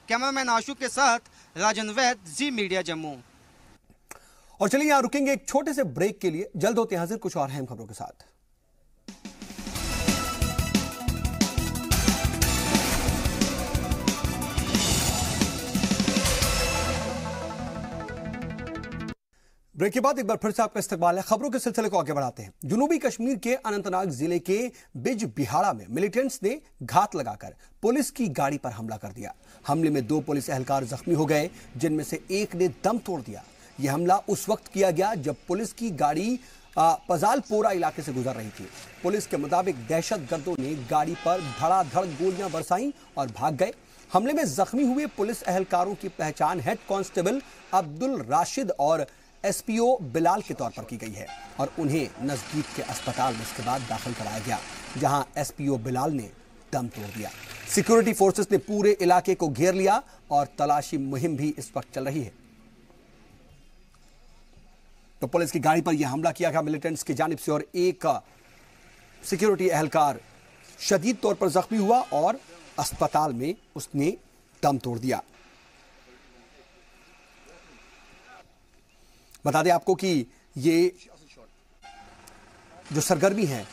कैमरामैन आशु के साथ राजन वैद, जी मीडिया जम्मू। और चलिए यहां रुकेंगे एक छोटे से ब्रेक के लिए, जल्द होते हैं हाजिर कुछ और अहम खबरों के साथ। ब्रेक के बाद एक बार फिर से आपका इस्तकबाल है। खबरों के सिलसिले को आगे बढ़ाते हैं। जनूबी कश्मीर के अनंतनाग जिले के बिज बिहाड़ा में मिलिटेंट्स ने घात लगाकर पुलिस की गाड़ी पर हमला कर दिया। हमले में 2 पुलिस एहलकार जख्मी हो गए, जिनमें से एक ने दम तोड़ दिया। यह हमला उस वक्त किया गया जब पुलिस की गाड़ी पजालपोरा इलाके से गुजर रही थी। पुलिस के मुताबिक दहशतगर्दों ने गाड़ी पर धड़ाधड़ गोलियां बरसाईं और भाग गए। हमले में जख्मी हुए पुलिस एहलकारों की पहचान हेड कांस्टेबल अब्दुल राशिद और एसपीओ बिलाल के तौर पर की गई है और उन्हें नजदीक के अस्पताल में इसके बाद दाखिल कराया गया, जहां एसपीओ बिलाल ने दम तोड़ दिया। सिक्योरिटी फोर्सेस ने पूरे इलाके को घेर लिया और तलाशी मुहिम भी इस वक्त चल रही है। तो पुलिस की गाड़ी पर यह हमला किया गया मिलिटेंट्स की जानिब से और एक सिक्योरिटी एहलकार शदीद तौर पर जख्मी हुआ और अस्पताल में उसने दम तोड़ दिया। बता दें आपको कि ये जो सरगर्मी है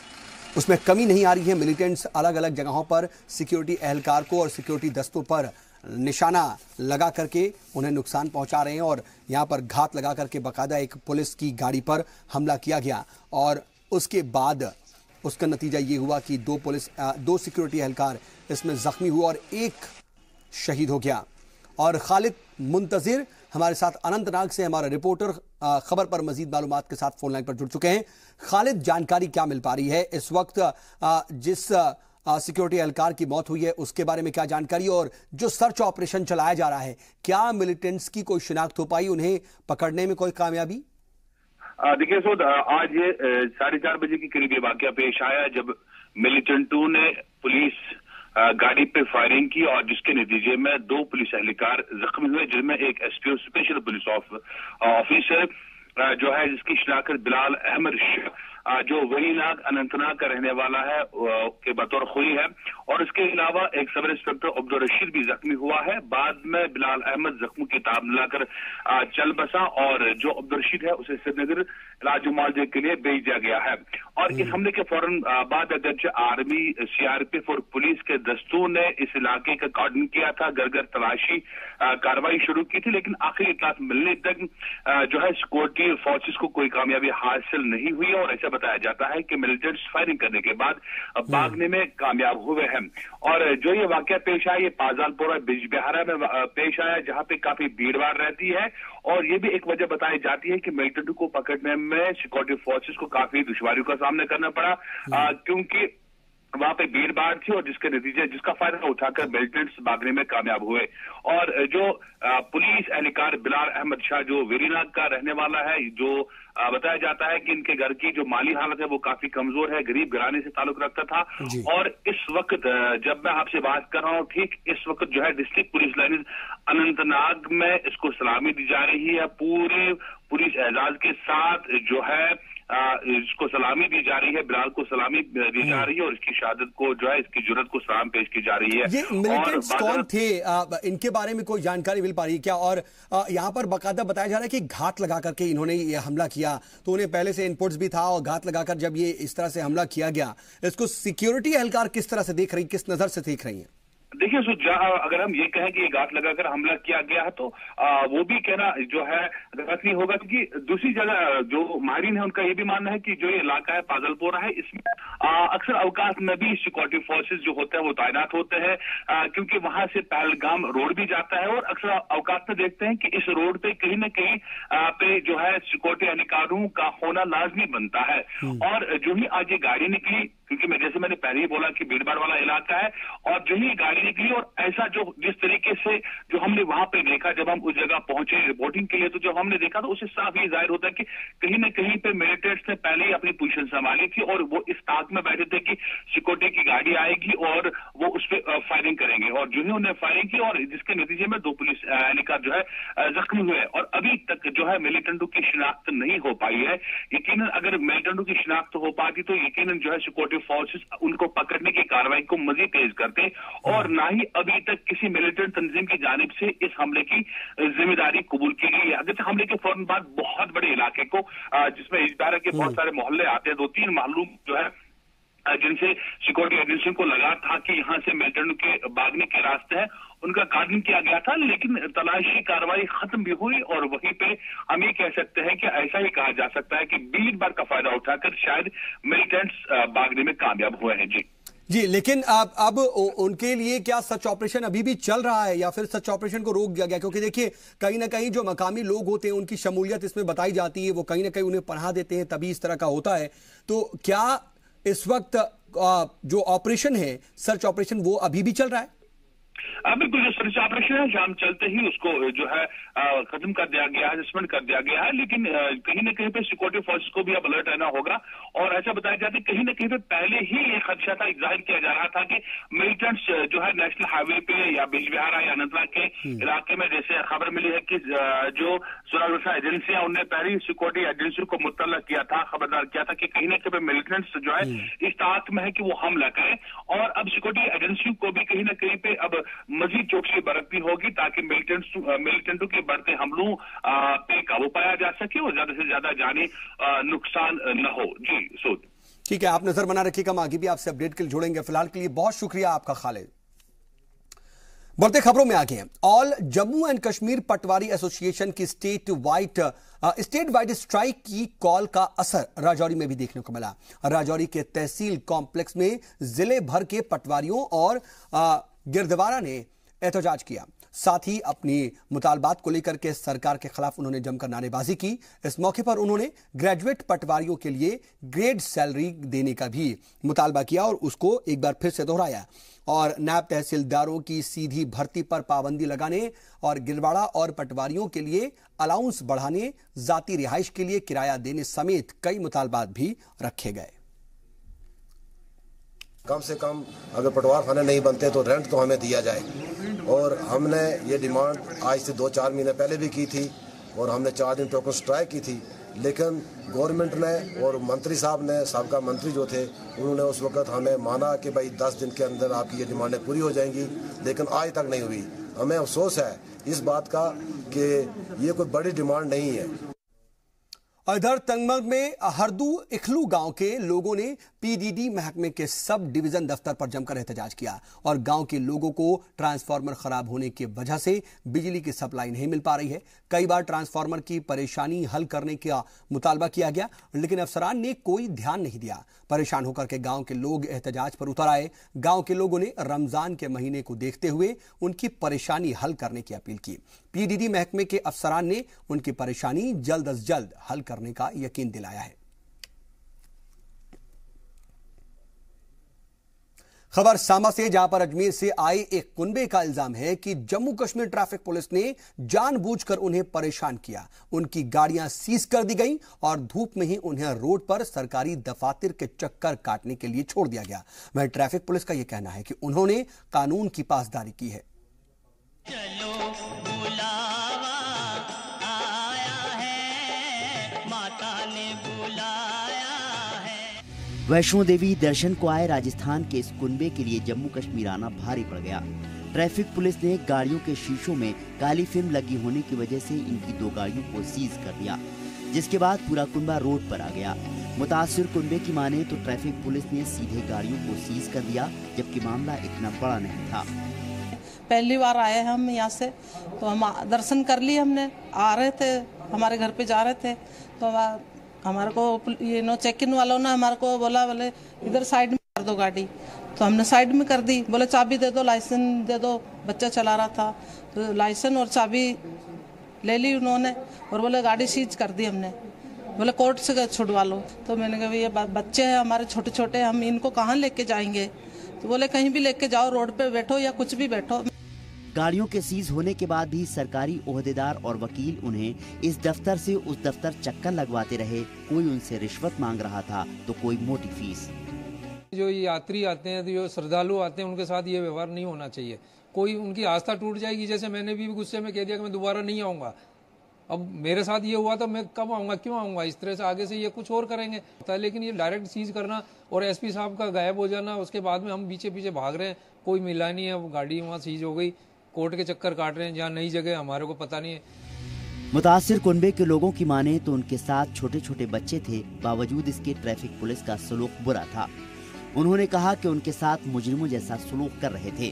उसमें कमी नहीं आ रही है। मिलिटेंट्स अलग अलग जगहों पर सिक्योरिटी एहलकार को और सिक्योरिटी दस्तों पर निशाना लगा करके उन्हें नुकसान पहुंचा रहे हैं और यहां पर घात लगा करके बाकायदा एक पुलिस की गाड़ी पर हमला किया गया और उसके बाद उसका नतीजा ये हुआ कि 2 सिक्योरिटी एहलकार इसमें जख्मी हुआ और एक शहीद हो गया। और खालिद मुंतजिर हमारे साथ अनंतनाग से हमारा रिपोर्टर खबर पर मजीद मालूमात के साथ फोन लाइन पर जुड़ चुके हैं। खालिद, जानकारी क्या मिल पा रही है इस वक्त? जिस सिक्योरिटी एहलकार की मौत हुई है उसके बारे में क्या जानकारी और जो सर्च ऑपरेशन चलाया जा रहा है, क्या मिलिटेंट्स की कोई शिनाख्त हो पाई, उन्हें पकड़ने में कोई कामयाबी? देखिए सो आज 4:30 बजे के करीब ये वाकया पेश आया जब मिलिटेंटों ने पुलिस गाड़ी पे फायरिंग की और जिसके नतीजे में 2 पुलिस एहलकार जख्मी हुए, जिनमें एक एसपीओ स्पेशल पुलिस ऑफिसर जो है जिसकी शिनाख्त बिलाल अहमद जो वहीनाग अनंतनाग का रहने वाला है के बतौर खुई है और इसके अलावा एक सब इंस्पेक्टर अब्दुल रशीद भी जख्मी हुआ है। बाद में बिलाल अहमद जख्मों की ताब मिलाकर चल बसा और जो अब्दुल रशीद है उसे श्रीनगर इलाज मुआवजे के लिए भेज दिया गया है। और इस हमले के फौरन बाद अगरचे आर्मी, सीआरपीएफ और पुलिस के दस्तों ने इस इलाके का कार्डन किया था, घर घर तलाशी कार्रवाई शुरू की थी, लेकिन आखिरी इत्तलात मिलने तक जो है सिक्योरिटी फोर्सेस को कोई कामयाबी हासिल नहीं हुई और ऐसा बताया जाता है कि मिलिटेंट्स फायरिंग करने के बाद भागने में कामयाब हुए हैं। और जो ये वाकया पेश आया, ये पाजालपोरा बिजबिहारा में पेश आया, जहां पे काफी भीड़ भाड़ रहती है। और ये भी एक वजह बताई जाती है कि मिलिटेंट को पकड़ने में सिक्योरिटी फोर्सेस को काफी दुश्वारियों का सामना करना पड़ा, क्योंकि वहां पे भीड़ भाड़ थी और जिसका फायदा उठाकर मिलिटेंट्स भागने में कामयाब हुए। और जो पुलिस एहलकार बिलाल अहमद शाह जो वेरीनाग का रहने वाला है, जो बताया जाता है कि इनके घर की जो माली हालत है वो काफी कमजोर है, गरीब घराने से ताल्लुक रखता था। और इस वक्त जब मैं आपसे बात कर रहा हूँ, ठीक इस वक्त जो है डिस्ट्रिक्ट पुलिस लाइन अनंतनाग में इसको सलामी दी जा रही है, पूरे पुलिस एजाज के साथ जो है इसको सलामी दी जा रही है, बिलाल को सलामी दी जा रही है और इसकी शहादत को जो है, इसकी जुर्रत को सलाम पेश की जा रही है। ये मिलिटेंट्स कौन थे, इनके बारे में कोई जानकारी मिल पा रही है क्या? और यहाँ पर बाकायदा बताया जा रहा है कि घात लगा करके इन्होंने ये हमला किया, तो उन्हें पहले से इनपुट्स भी था और घात लगाकर जब ये इस तरह से हमला किया गया, इसको सिक्योरिटी एहलकार किस तरह से देख रही, किस नजर से देख रही है? देखिए अगर हम ये कहें कि ये घात लगाकर हमला किया गया है तो वो भी कहना जो है गलत नहीं होगा, क्योंकि दूसरी जगह जो माहिरीन है उनका ये भी मानना है कि जो ये इलाका है पाजलपोरा है, इसमें अक्सर अवकाश में भी सिक्योरिटी फोर्सेस जो होते हैं वो तैनात होते हैं, क्योंकि वहां से पहलगाम रोड भी जाता है और अक्सर अवकाश में देखते हैं कि इस रोड पे कहीं न कहीं पे जो है सिक्योरिटी एहलकारों का होना लाजमी बनता है। और जो ही आज ये गाड़ी निकली, क्योंकि जैसे मैंने पहले ही बोला कि भीड़ भाड़ वाला इलाका है, और जो ही गाड़ी निकली और ऐसा जो जिस तरीके से जो हमने वहां पे देखा, जब हम उस जगह पहुंचे रिपोर्टिंग के लिए, तो जब हमने देखा तो उससे साफ ही जाहिर होता है कि कहीं न कहीं पे मिलिटेंट्स ने पहले ही अपनी पोजीशन संभाली थी और वो इस ताक में बैठे थे कि सिक्योरिटी की गाड़ी आएगी और वो उस पर फायरिंग करेंगे। और जो ही उन्होंने फायरिंग की और जिसके नतीजे में 2 पुलिस एहलकार जो है जख्मी हुए और अभी तक जो है मिलिटेंटों की शिनाख्त नहीं हो पाई है। यकीनन अगर मिलिटेंटों की शिनाख्त हो पाती तो यकीनन जो है सिक्योरिटी फोर्सेस उनको पकड़ने की कार्रवाई को मजीद तेज करते, और ना ही अभी तक किसी मिलिटेंट तंजीम की जानिब से इस हमले की जिम्मेदारी कबूल की गई है। जैसे हमले के फौरन बाद बहुत बड़े इलाके को जिसमें इजबारा के बहुत सारे मोहल्ले आते हैं, 2-3 मोहल्लों जो है जिनसे सिक्योरिटी एजेंसियों को लगा था कि यहाँ से मिलिटेंट के भागने के रास्ते हैं, उनका कार्डन किया गया था, लेकिन तलाशी कार्रवाई खत्म भी हुई और वहीं पे हम ये कह सकते हैं कि ऐसा ही कहा जा सकता है कि भीड़ भाड़ का फायदा उठाकर शायद मिलिटेंट्स भागने में कामयाब हुए हैं। जी, लेकिन अब उनके लिए क्या सच ऑपरेशन अभी भी चल रहा है या फिर सच ऑपरेशन को रोक दिया गया? क्योंकि देखिए कहीं ना कहीं जो मकामी लोग होते हैं उनकी शमूलियत इसमें बताई जाती है, वो कहीं ना कहीं उन्हें पनाह देते हैं, तभी इस तरह का होता है। तो क्या इस वक्त जो ऑपरेशन है, सर्च ऑपरेशन, वो अभी भी चल रहा है? बिल्कुल, जो सर्च ऑपरेशन है शाम चलते ही उसको जो है खत्म कर दिया गया है, सस्पेंड कर दिया गया है, लेकिन कहीं न कहीं पे सिक्योरिटी फोर्सेस को भी अब अलर्ट रहना होगा। और ऐसा बताया जाता है कहीं न कहीं पे पहले ही ये खदशा था, जाहिर किया जा रहा था कि मिलिटेंट्स जो है नेशनल हाईवे पे या बिजबिहारा या अनंतनाग के इलाके में, जैसे खबर मिली है कि जो सुरक्षा एजेंसियां उनने पहले ही सिक्योरिटी एजेंसियों को मुतल्ला किया था, खबरदार किया था कि कहीं न कहीं पे मिलिटेंट्स जो है इस ताक में है कि वो हमला करें। और अब सिक्योरिटी एजेंसियों को भी कहीं न कहीं पे अब मजीद चौकसी बरतनी होगी ताकि मिलिटेंटों के बढ़ते हमलों पे काबू पाया जा सके और ज्यादा से ज्यादा जानी नुकसान न हो। जी सूद, ठीक है, आप नजर बना रखिएगा, हम आगे भी आपसे अपडेट के लिए जुड़ेंगे। फिलहाल के लिए बहुत शुक्रिया आपका खालिद। बढ़ते खबरों में आगे हैं। All Jammu and Kashmir Patwari association की स्टेट वाइड स्ट्राइक की कॉल का असर राजौरी में भी देखने को मिला। राजौरी के तहसील कॉम्प्लेक्स में जिले भर के पटवारियों और गिरदवारा ने एहतजाज किया, साथ ही अपनी मुतालबात को लेकर के सरकार के खिलाफ उन्होंने जमकर नारेबाजी की। इस मौके पर उन्होंने ग्रेजुएट पटवारियों के लिए ग्रेड सैलरी देने का भी मुतालबा किया और उसको एक बार फिर से दोहराया। और नायब तहसीलदारों की सीधी भर्ती पर पाबंदी लगाने और गिरवाड़ा और पटवारियों के लिए अलाउंस बढ़ाने, जाती रिहाइश के लिए किराया देने समेत कई मुतालबात भी रखे गए। कम से कम अगर पटवार खाने नहीं बनते तो रेंट तो हमें दिया जाए। और हमने ये डिमांड आज से 2-4 महीने पहले भी की थी और हमने 4 दिन टोकन स्ट्राइक की थी, लेकिन गवर्नमेंट ने और मंत्री साहब ने, साबका मंत्री जो थे, उन्होंने उस वक्त हमें माना कि भाई 10 दिन के अंदर आपकी ये डिमांडें पूरी हो जाएंगी, लेकिन आज तक नहीं हुई। हमें अफसोस है इस बात का कि ये कोई बड़ी डिमांड नहीं है। और इधर तंगमर्ग में हरदू इखलू गांव के लोगों ने पीडीडी महकमे के सब डिवीजन दफ्तर पर जमकर एहतजाज किया और गांव के लोगों को ट्रांसफार्मर खराब होने की वजह से बिजली की सप्लाई नहीं मिल पा रही है। कई बार ट्रांसफार्मर की परेशानी हल करने का मुतालबा किया गया, लेकिन अफसरान ने कोई ध्यान नहीं दिया। परेशान होकर के गांव के लोग एहतजाज पर उतर आए। गांव के लोगों ने रमजान के महीने को देखते हुए उनकी परेशानी हल करने की अपील की। पीडीडी महकमे के अफसरान ने उनकी परेशानी जल्द अज जल्द हल करने का यकीन दिलाया है। खबर सांबा से, जहां पर अजमेर से आए एक कुनबे का इल्जाम है कि जम्मू कश्मीर ट्रैफिक पुलिस ने जानबूझकर उन्हें परेशान किया। उनकी गाड़ियां सीज कर दी गईं और धूप में ही उन्हें रोड पर सरकारी दफातर के चक्कर काटने के लिए छोड़ दिया गया। वहीं ट्रैफिक पुलिस का यह कहना है कि उन्होंने कानून की पासदारी की है। चलो बुलावा आया है, माता ने बुलाया है। वैष्णो देवी दर्शन को आए राजस्थान के इस कुनबे के लिए जम्मू कश्मीर आना भारी पड़ गया। ट्रैफिक पुलिस ने गाड़ियों के शीशों में काली फिल्म लगी होने की वजह से इनकी 2 गाड़ियों को सीज कर दिया, जिसके बाद पूरा कुनबा रोड पर आ गया। मुतासिर कुनबे की माने तो ट्रैफिक पुलिस ने सीधे गाड़ियों को सीज कर दिया, जबकि मामला इतना बड़ा नहीं था। पहली बार आए हम यहाँ से, तो हम दर्शन कर लिए। हमने आ रहे थे, हमारे घर पे जा रहे थे, तो हमारे को ये नो चेक इन वालों ने हमारे को बोला, बोले इधर साइड में कर दो गाड़ी। तो हमने साइड में कर दी। बोले चाबी दे दो, लाइसेंस दे दो। बच्चा चला रहा था, तो लाइसेंस और चाबी ले ली उन्होंने और बोले गाड़ी सीज कर दी हमने। बोले कोर्ट से छुड़वा लो। तो मैंने कहा ये बच्चे हैं हमारे छोटे छोटे, हम इनको कहाँ लेके जाएंगे। तो बोले कहीं भी लेके जाओ, रोड पे बैठो या कुछ भी बैठो। गाड़ियों के सीज होने के बाद भी सरकारी ओहदेदार और वकील उन्हें इस दफ्तर से उस दफ्तर चक्कर लगवाते रहे। कोई उनसे रिश्वत मांग रहा था तो कोई मोटी फीस। जो यात्री आते हैं, जो श्रद्धालु आते हैं, उनके साथ ये व्यवहार नहीं होना चाहिए। कोई उनकी आस्था टूट जाएगी। जैसे मैंने भी गुस्से में कह दिया कि मैं दोबारा नहीं आऊंगा। अब मेरे साथ ये हुआ तो मैं कब आऊंगा, क्यों आऊंगा। इस तरह से आगे से ये कुछ और करेंगे। लेकिन ये डायरेक्ट सीज करना और एसपी साहब का गायब हो जाना, उसके बाद में हम पीछे पीछे भाग रहे हैं, कोई मिला नहीं है। वो गाड़ी वहाँ सीज हो गई, कोर्ट के चक्कर काट रहे हैं जहाँ नई जगह हमारे को पता नहीं है। मुतासिर कुनबे के लोगों की माने तो उनके साथ छोटे छोटे बच्चे थे। बावजूद इसके ट्रैफिक पुलिस का सलूक बुरा था। उन्होंने कहा कि उनके साथ मुजरिमों जैसा सलूक कर रहे थे।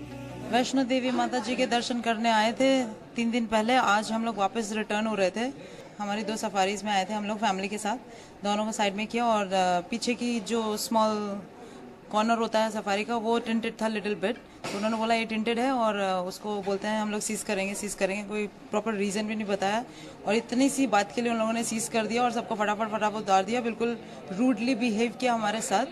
वैष्णो देवी माता जी के दर्शन करने आए थे 3 दिन पहले। आज हम लोग वापस रिटर्न हो रहे थे। हमारी 2 सफारीज में आए थे हम लोग फैमिली के साथ। दोनों को साइड में किया और पीछे की जो स्मॉल कॉर्नर होता है सफारी का, वो टिंटेड था लिटिल बिट। तो उन्होंने बोला ये टिंटेड है और उसको बोलते हैं हम लोग सीज करेंगे। कोई प्रॉपर रीजन भी नहीं बताया और इतनी सी बात के लिए उन लोगों ने सीज कर दिया और सबको फटाफट उतार दिया। बिल्कुल रूडली बिहेव किया हमारे साथ,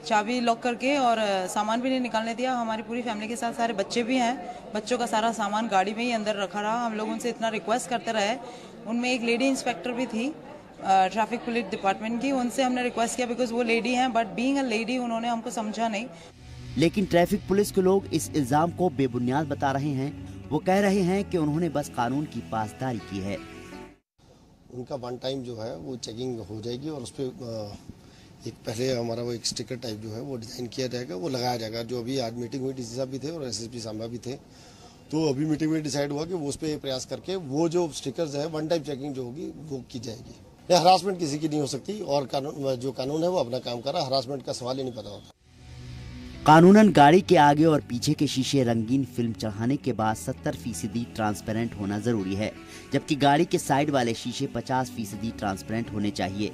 चाबी लॉक करके और सामान भी नहीं निकालने दिया। हमारी पूरी फैमिली के साथ सारे बच्चे भी हैं, बच्चों का सारा सामान गाड़ी में ही अंदर रखा रहा। हम लोग उनसे इतना रिक्वेस्ट करते रहे। उनमें एक लेडी इंस्पेक्टर भी थी ट्रैफिक पुलिस डिपार्टमेंट की, उनसे हमने रिक्वेस्ट किया बिकॉज वो लेडी हैं, बट बीइंग अ लेडी उन्होंने हमको समझा नहीं। लेकिन ट्रैफिक पुलिस के लोग इस इल्जाम को बेबुनियाद बता रहे हैं। वो कह रहे हैं कि उन्होंने बस कानून की पासदारी की है। उनका 1 टाइम जो है वो चेकिंग हो जाएगी और उस पर एक पहले हमारा वो एक स्टिकर टाइप जो है वो डिजाइन किया जाएगा, वो लगाया जाएगा। जो अभी आज मीटिंग हुई डीसी साहब भी थे और एसएसपी सांबा भी थे, तो अभी मीटिंग में डिसाइड हुआ कि वो उस पर प्रयास करके वो जो स्टिकर्स है 1 टाइम चेकिंग जो होगी वो की जाएगी। हरासमेंट किसी की नहीं हो सकती और जो कानून है वो अपना काम कर रहा है। हरासमेंट का सवाल ही नहीं पता होता। कानूनन गाड़ी के आगे और पीछे के शीशे रंगीन फिल्म चढ़ाने के बाद 70% ट्रांसपेरेंट होना जरूरी है, जबकि गाड़ी के साइड वाले शीशे 50% ट्रांसपेरेंट होने चाहिए।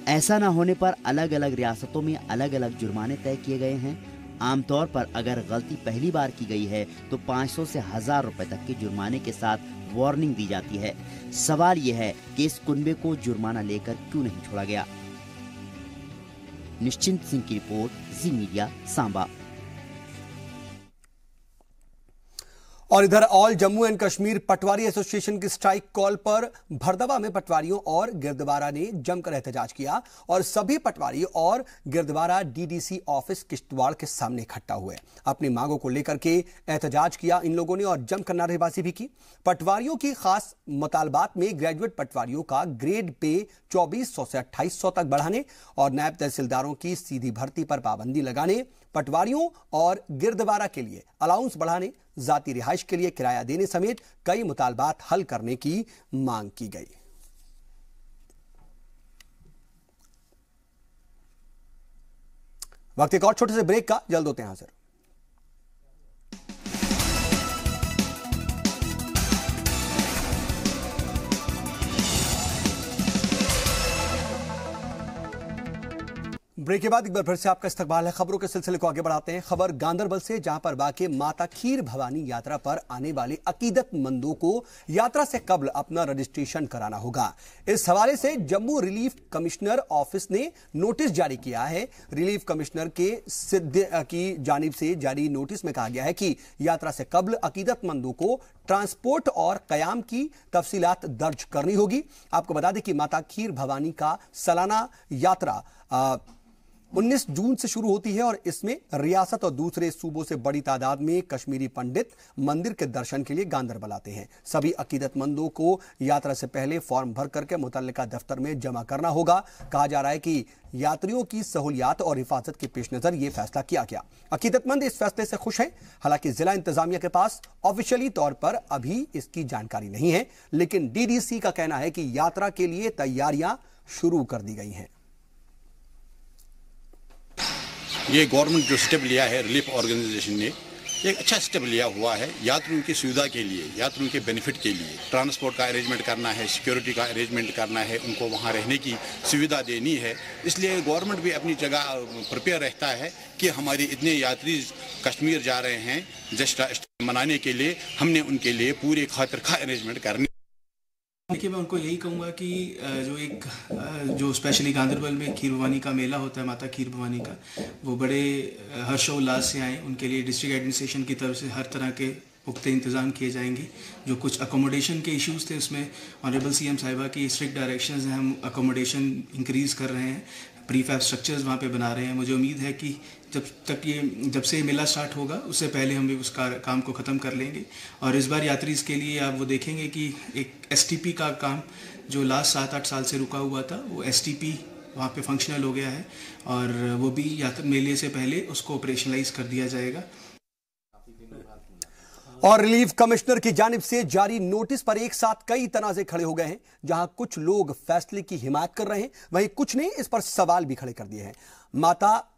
ऐसा न होने पर अलग अलग रियासतों में अलग अलग जुर्माने तय किए गए हैं। आमतौर पर अगर गलती पहली बार की गई है तो 500 से 1000 रुपए तक के जुर्माने के साथ वार्निंग दी जाती है। सवाल यह है कि इस कुनबे को जुर्माना लेकर क्यों नहीं छोड़ा गया। निश्चिंत सिंह की रिपोर्ट, जी मीडिया, सांबा। और इधर all Jammu and Kashmir Patwari association की स्ट्राइक कॉल पर भरदवा में पटवारियों और गिरदवारा ने जमकर एहतजाज किया और सभी पटवारी और गिरदवारा डीडीसी ऑफिस किश्तवाड़ के सामने इकट्ठा हुए। अपनी मांगों को लेकर के एहतजाज किया इन लोगों ने और जमकर नारेबाजी भी की। पटवारियों की खास मुतालबात में ग्रेजुएट पटवारियों का ग्रेड पे 2400 से 2800 तक बढ़ाने और नायब तहसीलदारों की सीधी भर्ती पर पाबंदी लगाने, पटवारियों और गिरदवारा के लिए अलाउंस बढ़ाने, जाती रिहाइश के लिए किराया देने समेत कई मुतालबात हल करने की मांग की गई। वक्त एक और छोटे से ब्रेक का, जल्द होते हैं हाजिर। ब्रेक के बाद एक बार फिर से आपका इस्तकबाल है। खबरों के सिलसिले को आगे बढ़ाते हैं। खबर गांदरबल से, जहां पर वाक़े माता खीर भवानी यात्रा पर आने वाले अकीदतमंदों को यात्रा से कबल अपना रजिस्ट्रेशन कराना होगा। इस हवाले से जम्मू रिलीफ कमिश्नर ऑफिस ने नोटिस जारी किया है। रिलीफ कमिश्नर की जानिब से जारी नोटिस में कहा गया है कि यात्रा से कबल अकीदतमंदों को ट्रांसपोर्ट और कयाम की तफसीलात दर्ज करनी होगी। आपको बता दें कि माता खीर भवानी का सालाना यात्रा 19 जून से शुरू होती है और इसमें रियासत और दूसरे सूबों से बड़ी तादाद में कश्मीरी पंडित मंदिर के दर्शन के लिए गांदरबल आते हैं। सभी अकीदतमंदों को यात्रा से पहले फॉर्म भर करके मुतल्लिका दफ्तर में जमा करना होगा। कहा जा रहा है कि यात्रियों की सहूलियात और हिफाजत के पेश नजर यह फैसला किया गया। अकीदतमंद इस फैसले से खुश हैं। हालांकि जिला इंतजामिया के पास ऑफिशियली तौर पर अभी इसकी जानकारी नहीं है, लेकिन डीडीसी का कहना है कि यात्रा के लिए तैयारियां शुरू कर दी गई हैं। ये गवर्नमेंट जो स्टेप लिया है, रिलीफ ऑर्गेनाइजेशन ने एक अच्छा स्टेप लिया हुआ है यात्रियों की सुविधा के लिए, यात्रियों के बेनिफिट के लिए। ट्रांसपोर्ट का अरेंजमेंट करना है, सिक्योरिटी का अरेंजमेंट करना है, उनको वहाँ रहने की सुविधा देनी है। इसलिए गवर्नमेंट भी अपनी जगह प्रिपेयर रहता है कि हमारे इतने यात्री कश्मीर जा रहे हैं जस्ट मनाने के लिए, हमने उनके लिए पूरे खातिर खा अरेंजमेंट करनी। देखिए, मैं उनको यही कहूँगा कि जो स्पेशली गांदरबल में खीर भवानी का मेला होता है, माता खीर भवानी का, वो बड़े हर्षोल्लास से आएँ। उनके लिए डिस्ट्रिक्ट एडमिनिस्ट्रेशन की तरफ से हर तरह के पुख्ते इंतज़ाम किए जाएंगे। जो कुछ अकोमोडेशन के इश्यूज़ थे, उसमें ऑनरेबल सीएम साहिबा की स्ट्रिक्ट डायरेक्शंस हैं। हम अकोमोडेशन इंक्रीज़ कर रहे हैं, प्रीफैब स्ट्रक्चर्स वहाँ पे बना रहे हैं। मुझे उम्मीद है कि जब से मेला स्टार्ट होगा उससे पहले हम भी उस काम को ख़त्म कर लेंगे। और इस बार यात्री इसके लिए आप वो देखेंगे कि एक एसटीपी का काम जो लास्ट 7-8 साल से रुका हुआ था, वो एसटीपी वहाँ पे फंक्शनल हो गया है और वो भी मेले से पहले उसको ऑपरेशनलाइज कर दिया जाएगा। और रिलीफ कमिश्नर की जानिब से जारी नोटिस पर एक साथ कई तनाजे खड़े हो गए हैं। जहां कुछ लोग फैसले की हिमायत कर रहे हैं, वहीं कुछ ने इस पर सवाल भी खड़े कर दिए हैं। माता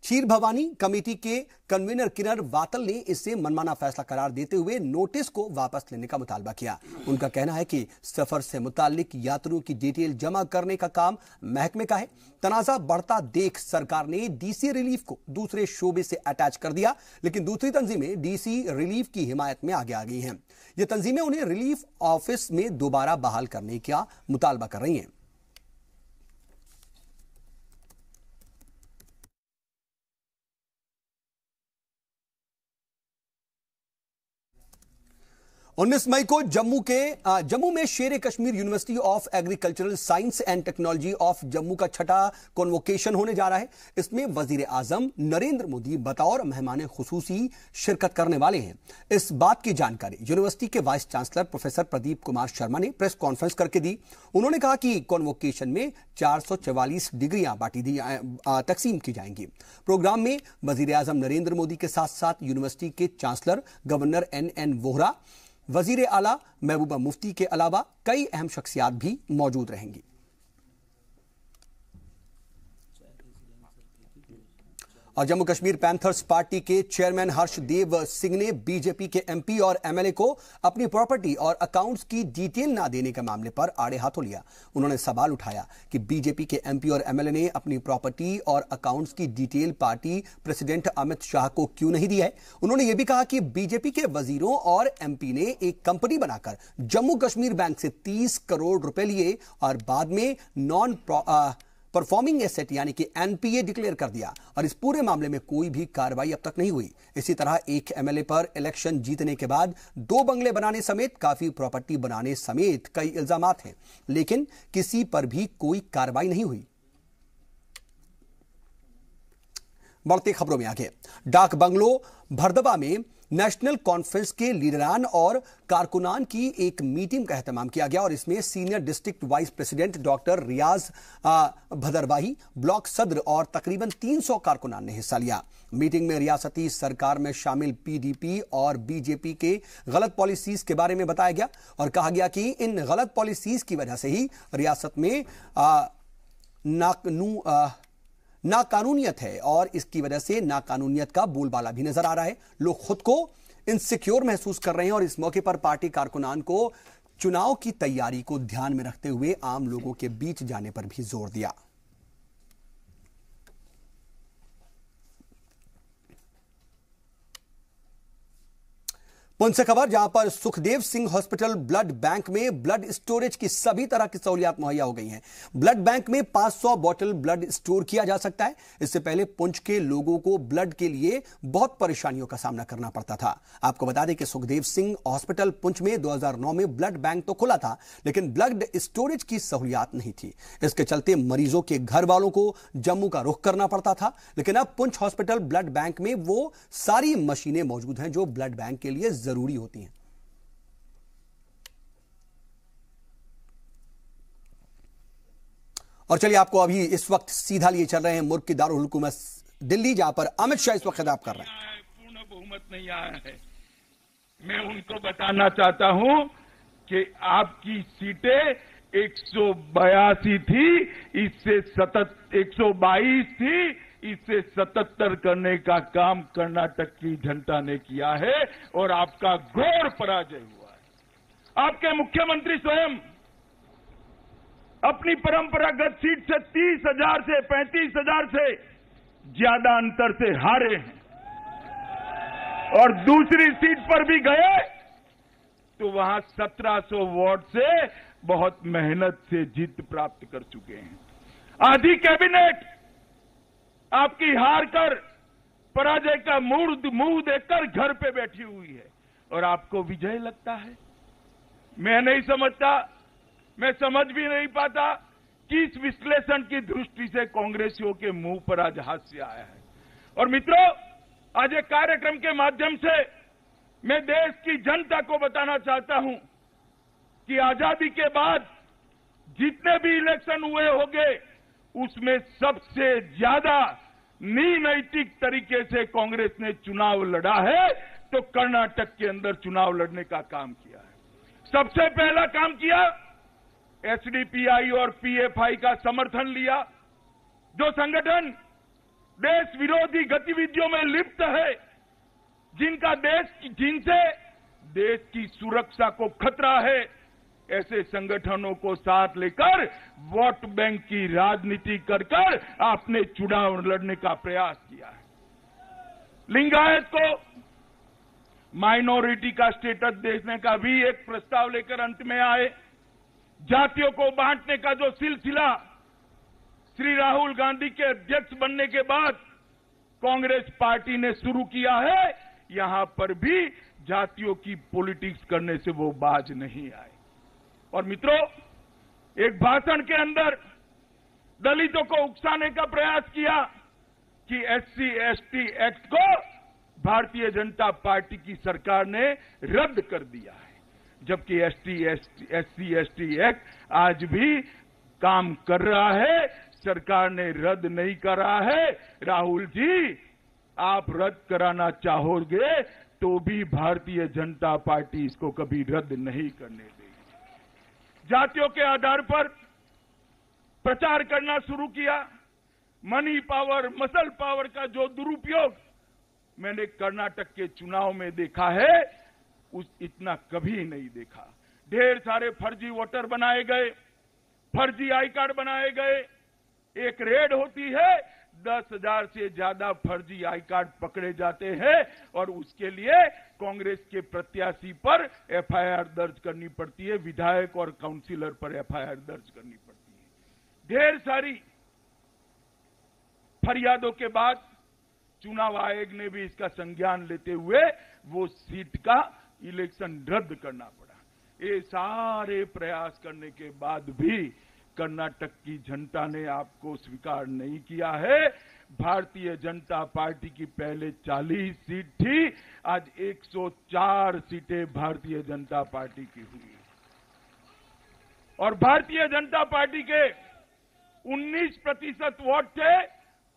खीर भवानी कमेटी के कन्वीनर किरण वातल ने इसे मनमाना फैसला करार देते हुए नोटिस को वापस लेने का मुतालबा किया। उनका कहना है कि सफर से मुताल्लिक यात्रियों की डिटेल जमा करने का काम महकमे का है। तनाजा बढ़ता देख सरकार ने डीसी रिलीफ को दूसरे शोबे से अटैच कर दिया, लेकिन दूसरी तंजीमें डीसी रिलीफ की हिमायत में आगे आ गई हैं। ये तंजीमें उन्हें रिलीफ ऑफिस में दोबारा बहाल करने का मुतालबा कर रही हैं। उन्नीस मई को जम्मू में शेर Kashmir university of agricultural science and technology of Jammu का छठा कॉन्वोकेशन होने जा रहा है। इसमें वजीर आजम नरेंद्र मोदी बतौर मेहमान खुसूसी शिरकत करने वाले हैं। इस बात की जानकारी यूनिवर्सिटी के vice chancellor professor Pradeep Kumar Sharma ने प्रेस कॉन्फ्रेंस करके दी। उन्होंने कहा कि कॉन्वोकेशन में 444 डिग्रियां तकसीम की जाएंगी। प्रोग्राम में वजीर आजम नरेंद्र मोदी के साथ साथ यूनिवर्सिटी के चांसलर गवर्नर NN वोहरा, वजीर आला महबूबा मुफ्ती के अलावा कई अहम शख्सियात भी मौजूद रहेंगी। और जम्मू कश्मीर पैंथर्स पार्टी के चेयरमैन हर्षदेव सिंह ने बीजेपी के MP और MLA को अपनी प्रॉपर्टी और अकाउंट्स की डिटेल ना देने के मामले पर आड़े हाथों लिया। उन्होंने सवाल उठाया कि बीजेपी के MP और MLA ने अपनी प्रॉपर्टी और अकाउंट्स की detail party president Amit Shah को क्यों नहीं दी है। उन्होंने यह भी कहा कि बीजेपी के वजीरों और MP ने एक कंपनी बनाकर जम्मू कश्मीर बैंक से 30 करोड़ रुपए लिए और बाद में नॉन परफॉर्मिंग एसेट यानी कि NPA डिक्लेयर कर दिया और इस पूरे मामले में कोई भी कार्रवाई अब तक नहीं हुई। इसी तरह एक MLA पर इलेक्शन जीतने के बाद 2 बंगले बनाने समेत काफी प्रॉपर्टी बनाने समेत कई इल्जामात हैं, लेकिन किसी पर भी कोई कार्रवाई नहीं हुई। बढ़ती खबरों में आगे, डाक बंगलो भरदबा में नेशनल कॉन्फ्रेंस के लीडरान और कारकुनान की एक मीटिंग का एहतमाम किया गया और इसमें senior district vice president doctor Riyaz Bhadarwahi, block सदर और तकरीबन 300 कारकुनान ने हिस्सा लिया। मीटिंग में रियासती सरकार में शामिल PDP और BJP के गलत पॉलिसीज के बारे में बताया गया और कहा गया कि इन गलत पॉलिसीज की वजह से ही रियासत में नाकानूनियत है और इसकी वजह से नाकानूनियत का बोलबाला भी नजर आ रहा है। लोग खुद को इनसिक्योर महसूस कर रहे हैं और इस मौके पर पार्टी कारकुनान को चुनाव की तैयारी को ध्यान में रखते हुए आम लोगों के बीच जाने पर भी जोर दिया। पुंछ से खबर, जहां पर Sukhdev Singh hospital blood bank में ब्लड स्टोरेज की सभी तरह की सहूलियात मुहैया हो गई हैं। ब्लड बैंक में 500 बोतल ब्लड स्टोर किया जा सकता है। इससे पहले पुंछ के लोगों को ब्लड के लिए बहुत परेशानियों का सामना करना पड़ता था। आपको बता दें कि सुखदेव सिंह हॉस्पिटल पुंछ में 2009 में ब्लड बैंक तो खुला था, लेकिन ब्लड स्टोरेज की सहूलियात नहीं थी। इसके चलते मरीजों के घर वालों को जम्मू का रुख करना पड़ता था। लेकिन अब पुंछ हॉस्पिटल ब्लड बैंक में वो सारी मशीनें मौजूद हैं जो ब्लड बैंक के लिए जरूरी होती हैं। और चलिए आपको अभी इस वक्त सीधा लिए चल रहे हैं मुल्क की दारुल हुकूमत दिल्ली, जहां पर अमित शाह इस वक्त खिताब कर रहे हैं। पूर्ण बहुमत नहीं आया है। मैं उनको बताना चाहता हूं कि आपकी सीटें 182 थी, इससे 122 थी, इससे 77 करने का काम कर्नाटक की जनता ने किया है और आपका घोर पराजय हुआ है। आपके मुख्यमंत्री स्वयं अपनी परंपरागत सीट से 30,000 से 35,000 से ज्यादा अंतर से हारे हैं और दूसरी सीट पर भी गए तो वहां 1700 वोट से बहुत मेहनत से जीत प्राप्त कर चुके हैं। आधी कैबिनेट आपकी हार कर पराजय का मुंह देखकर घर पे बैठी हुई है और आपको विजय लगता है। मैं नहीं समझता, मैं समझ भी नहीं पाता किस विश्लेषण की दृष्टि से कांग्रेसियों के मुंह पर आज हास्य आया है। और मित्रों, आज एक कार्यक्रम के माध्यम से मैं देश की जनता को बताना चाहता हूं कि आजादी के बाद जितने भी इलेक्शन हुए होंगे उसमें सबसे ज्यादा नीनैतिक तरीके से कांग्रेस ने चुनाव लड़ा है तो कर्नाटक के अंदर चुनाव लड़ने का काम किया है। सबसे पहला काम किया, एसडीपीआई और पीएफआई का समर्थन लिया। जो संगठन देश विरोधी गतिविधियों में लिप्त है, जिनसे देश की सुरक्षा को खतरा है, ऐसे संगठनों को साथ लेकर वोट बैंक की राजनीति कर आपने चुनाव लड़ने का प्रयास किया है। लिंगायत को माइनॉरिटी का स्टेटस देने का भी एक प्रस्ताव लेकर अंत में आए। जातियों को बांटने का जो सिलसिला श्री राहुल गांधी के अध्यक्ष बनने के बाद कांग्रेस पार्टी ने शुरू किया है, यहां पर भी जातियों की पॉलिटिक्स करने से वो बाज नहीं आए। और मित्रों, एक भाषण के अंदर दलितों को उकसाने का प्रयास किया कि SC/ST एक्ट को भारतीय जनता पार्टी की सरकार ने रद्द कर दिया है, जबकि SC/ST एक्ट आज भी काम कर रहा है, सरकार ने रद्द नहीं करा है। राहुल जी, आप रद्द कराना चाहोगे तो भी भारतीय जनता पार्टी इसको कभी रद्द नहीं करने देगी। जातियों के आधार पर प्रचार करना शुरू किया। मनी पावर, मसल पावर का जो दुरुपयोग मैंने कर्नाटक के चुनाव में देखा है, इतना कभी नहीं देखा। ढेर सारे फर्जी वोटर बनाए गए, फर्जी आई कार्ड बनाए गए। एक रेड होती है, 10,000 से ज्यादा फर्जी आई कार्ड पकड़े जाते हैं और उसके लिए कांग्रेस के प्रत्याशी पर एफआईआर दर्ज करनी पड़ती है, विधायक और काउंसिलर पर एफआईआर दर्ज करनी पड़ती है। ढेर सारी फरियादों के बाद चुनाव आयोग ने भी इसका संज्ञान लेते हुए वो सीट का इलेक्शन रद्द करना पड़ा। ये सारे प्रयास करने के बाद भी कर्नाटक की जनता ने आपको स्वीकार नहीं किया है। भारतीय जनता पार्टी की पहले 40 सीट थी, आज 104 सीटें भारतीय जनता पार्टी की हुई और भारतीय जनता पार्टी के 19% वोट थे,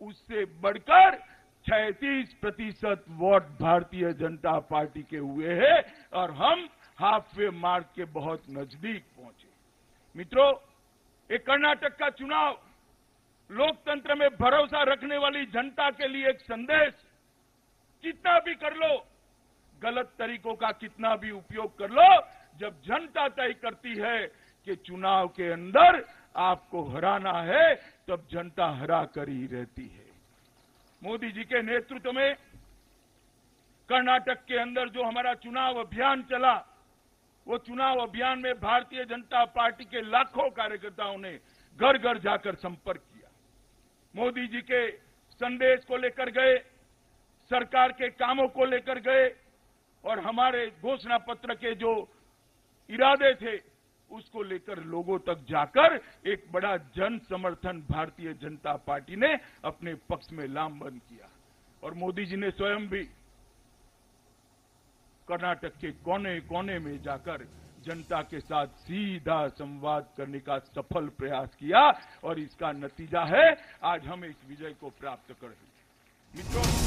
उससे बढ़कर 36% वोट भारतीय जनता पार्टी के हुए हैं और हम हाफ वे मार्क के बहुत नजदीक पहुंचे। मित्रों, ये कर्नाटक का चुनाव लोकतंत्र में भरोसा रखने वाली जनता के लिए एक संदेश, कितना भी कर लो, गलत तरीकों का कितना भी उपयोग कर लो, जब जनता तय करती है कि चुनाव के अंदर आपको हराना है, तब जनता हरा कर ही रहती है। मोदी जी के नेतृत्व में कर्नाटक के अंदर जो हमारा चुनाव अभियान चला, वो चुनाव अभियान में भारतीय जनता पार्टी के लाखों कार्यकर्ताओं ने घर घर जाकर संपर्क किया, मोदी जी के संदेश को लेकर गए, सरकार के कामों को लेकर गए, और हमारे घोषणा पत्र के जो इरादे थे उसको लेकर लोगों तक जाकर एक बड़ा जन समर्थन भारतीय जनता पार्टी ने अपने पक्ष में लामबंद किया। और मोदी जी ने स्वयं भी कर्नाटक के कोने कोने में जाकर जनता के साथ सीधा संवाद करने का सफल प्रयास किया, और इसका नतीजा है आज हम इस विजय को प्राप्त कर रहे हैं। मित्रों,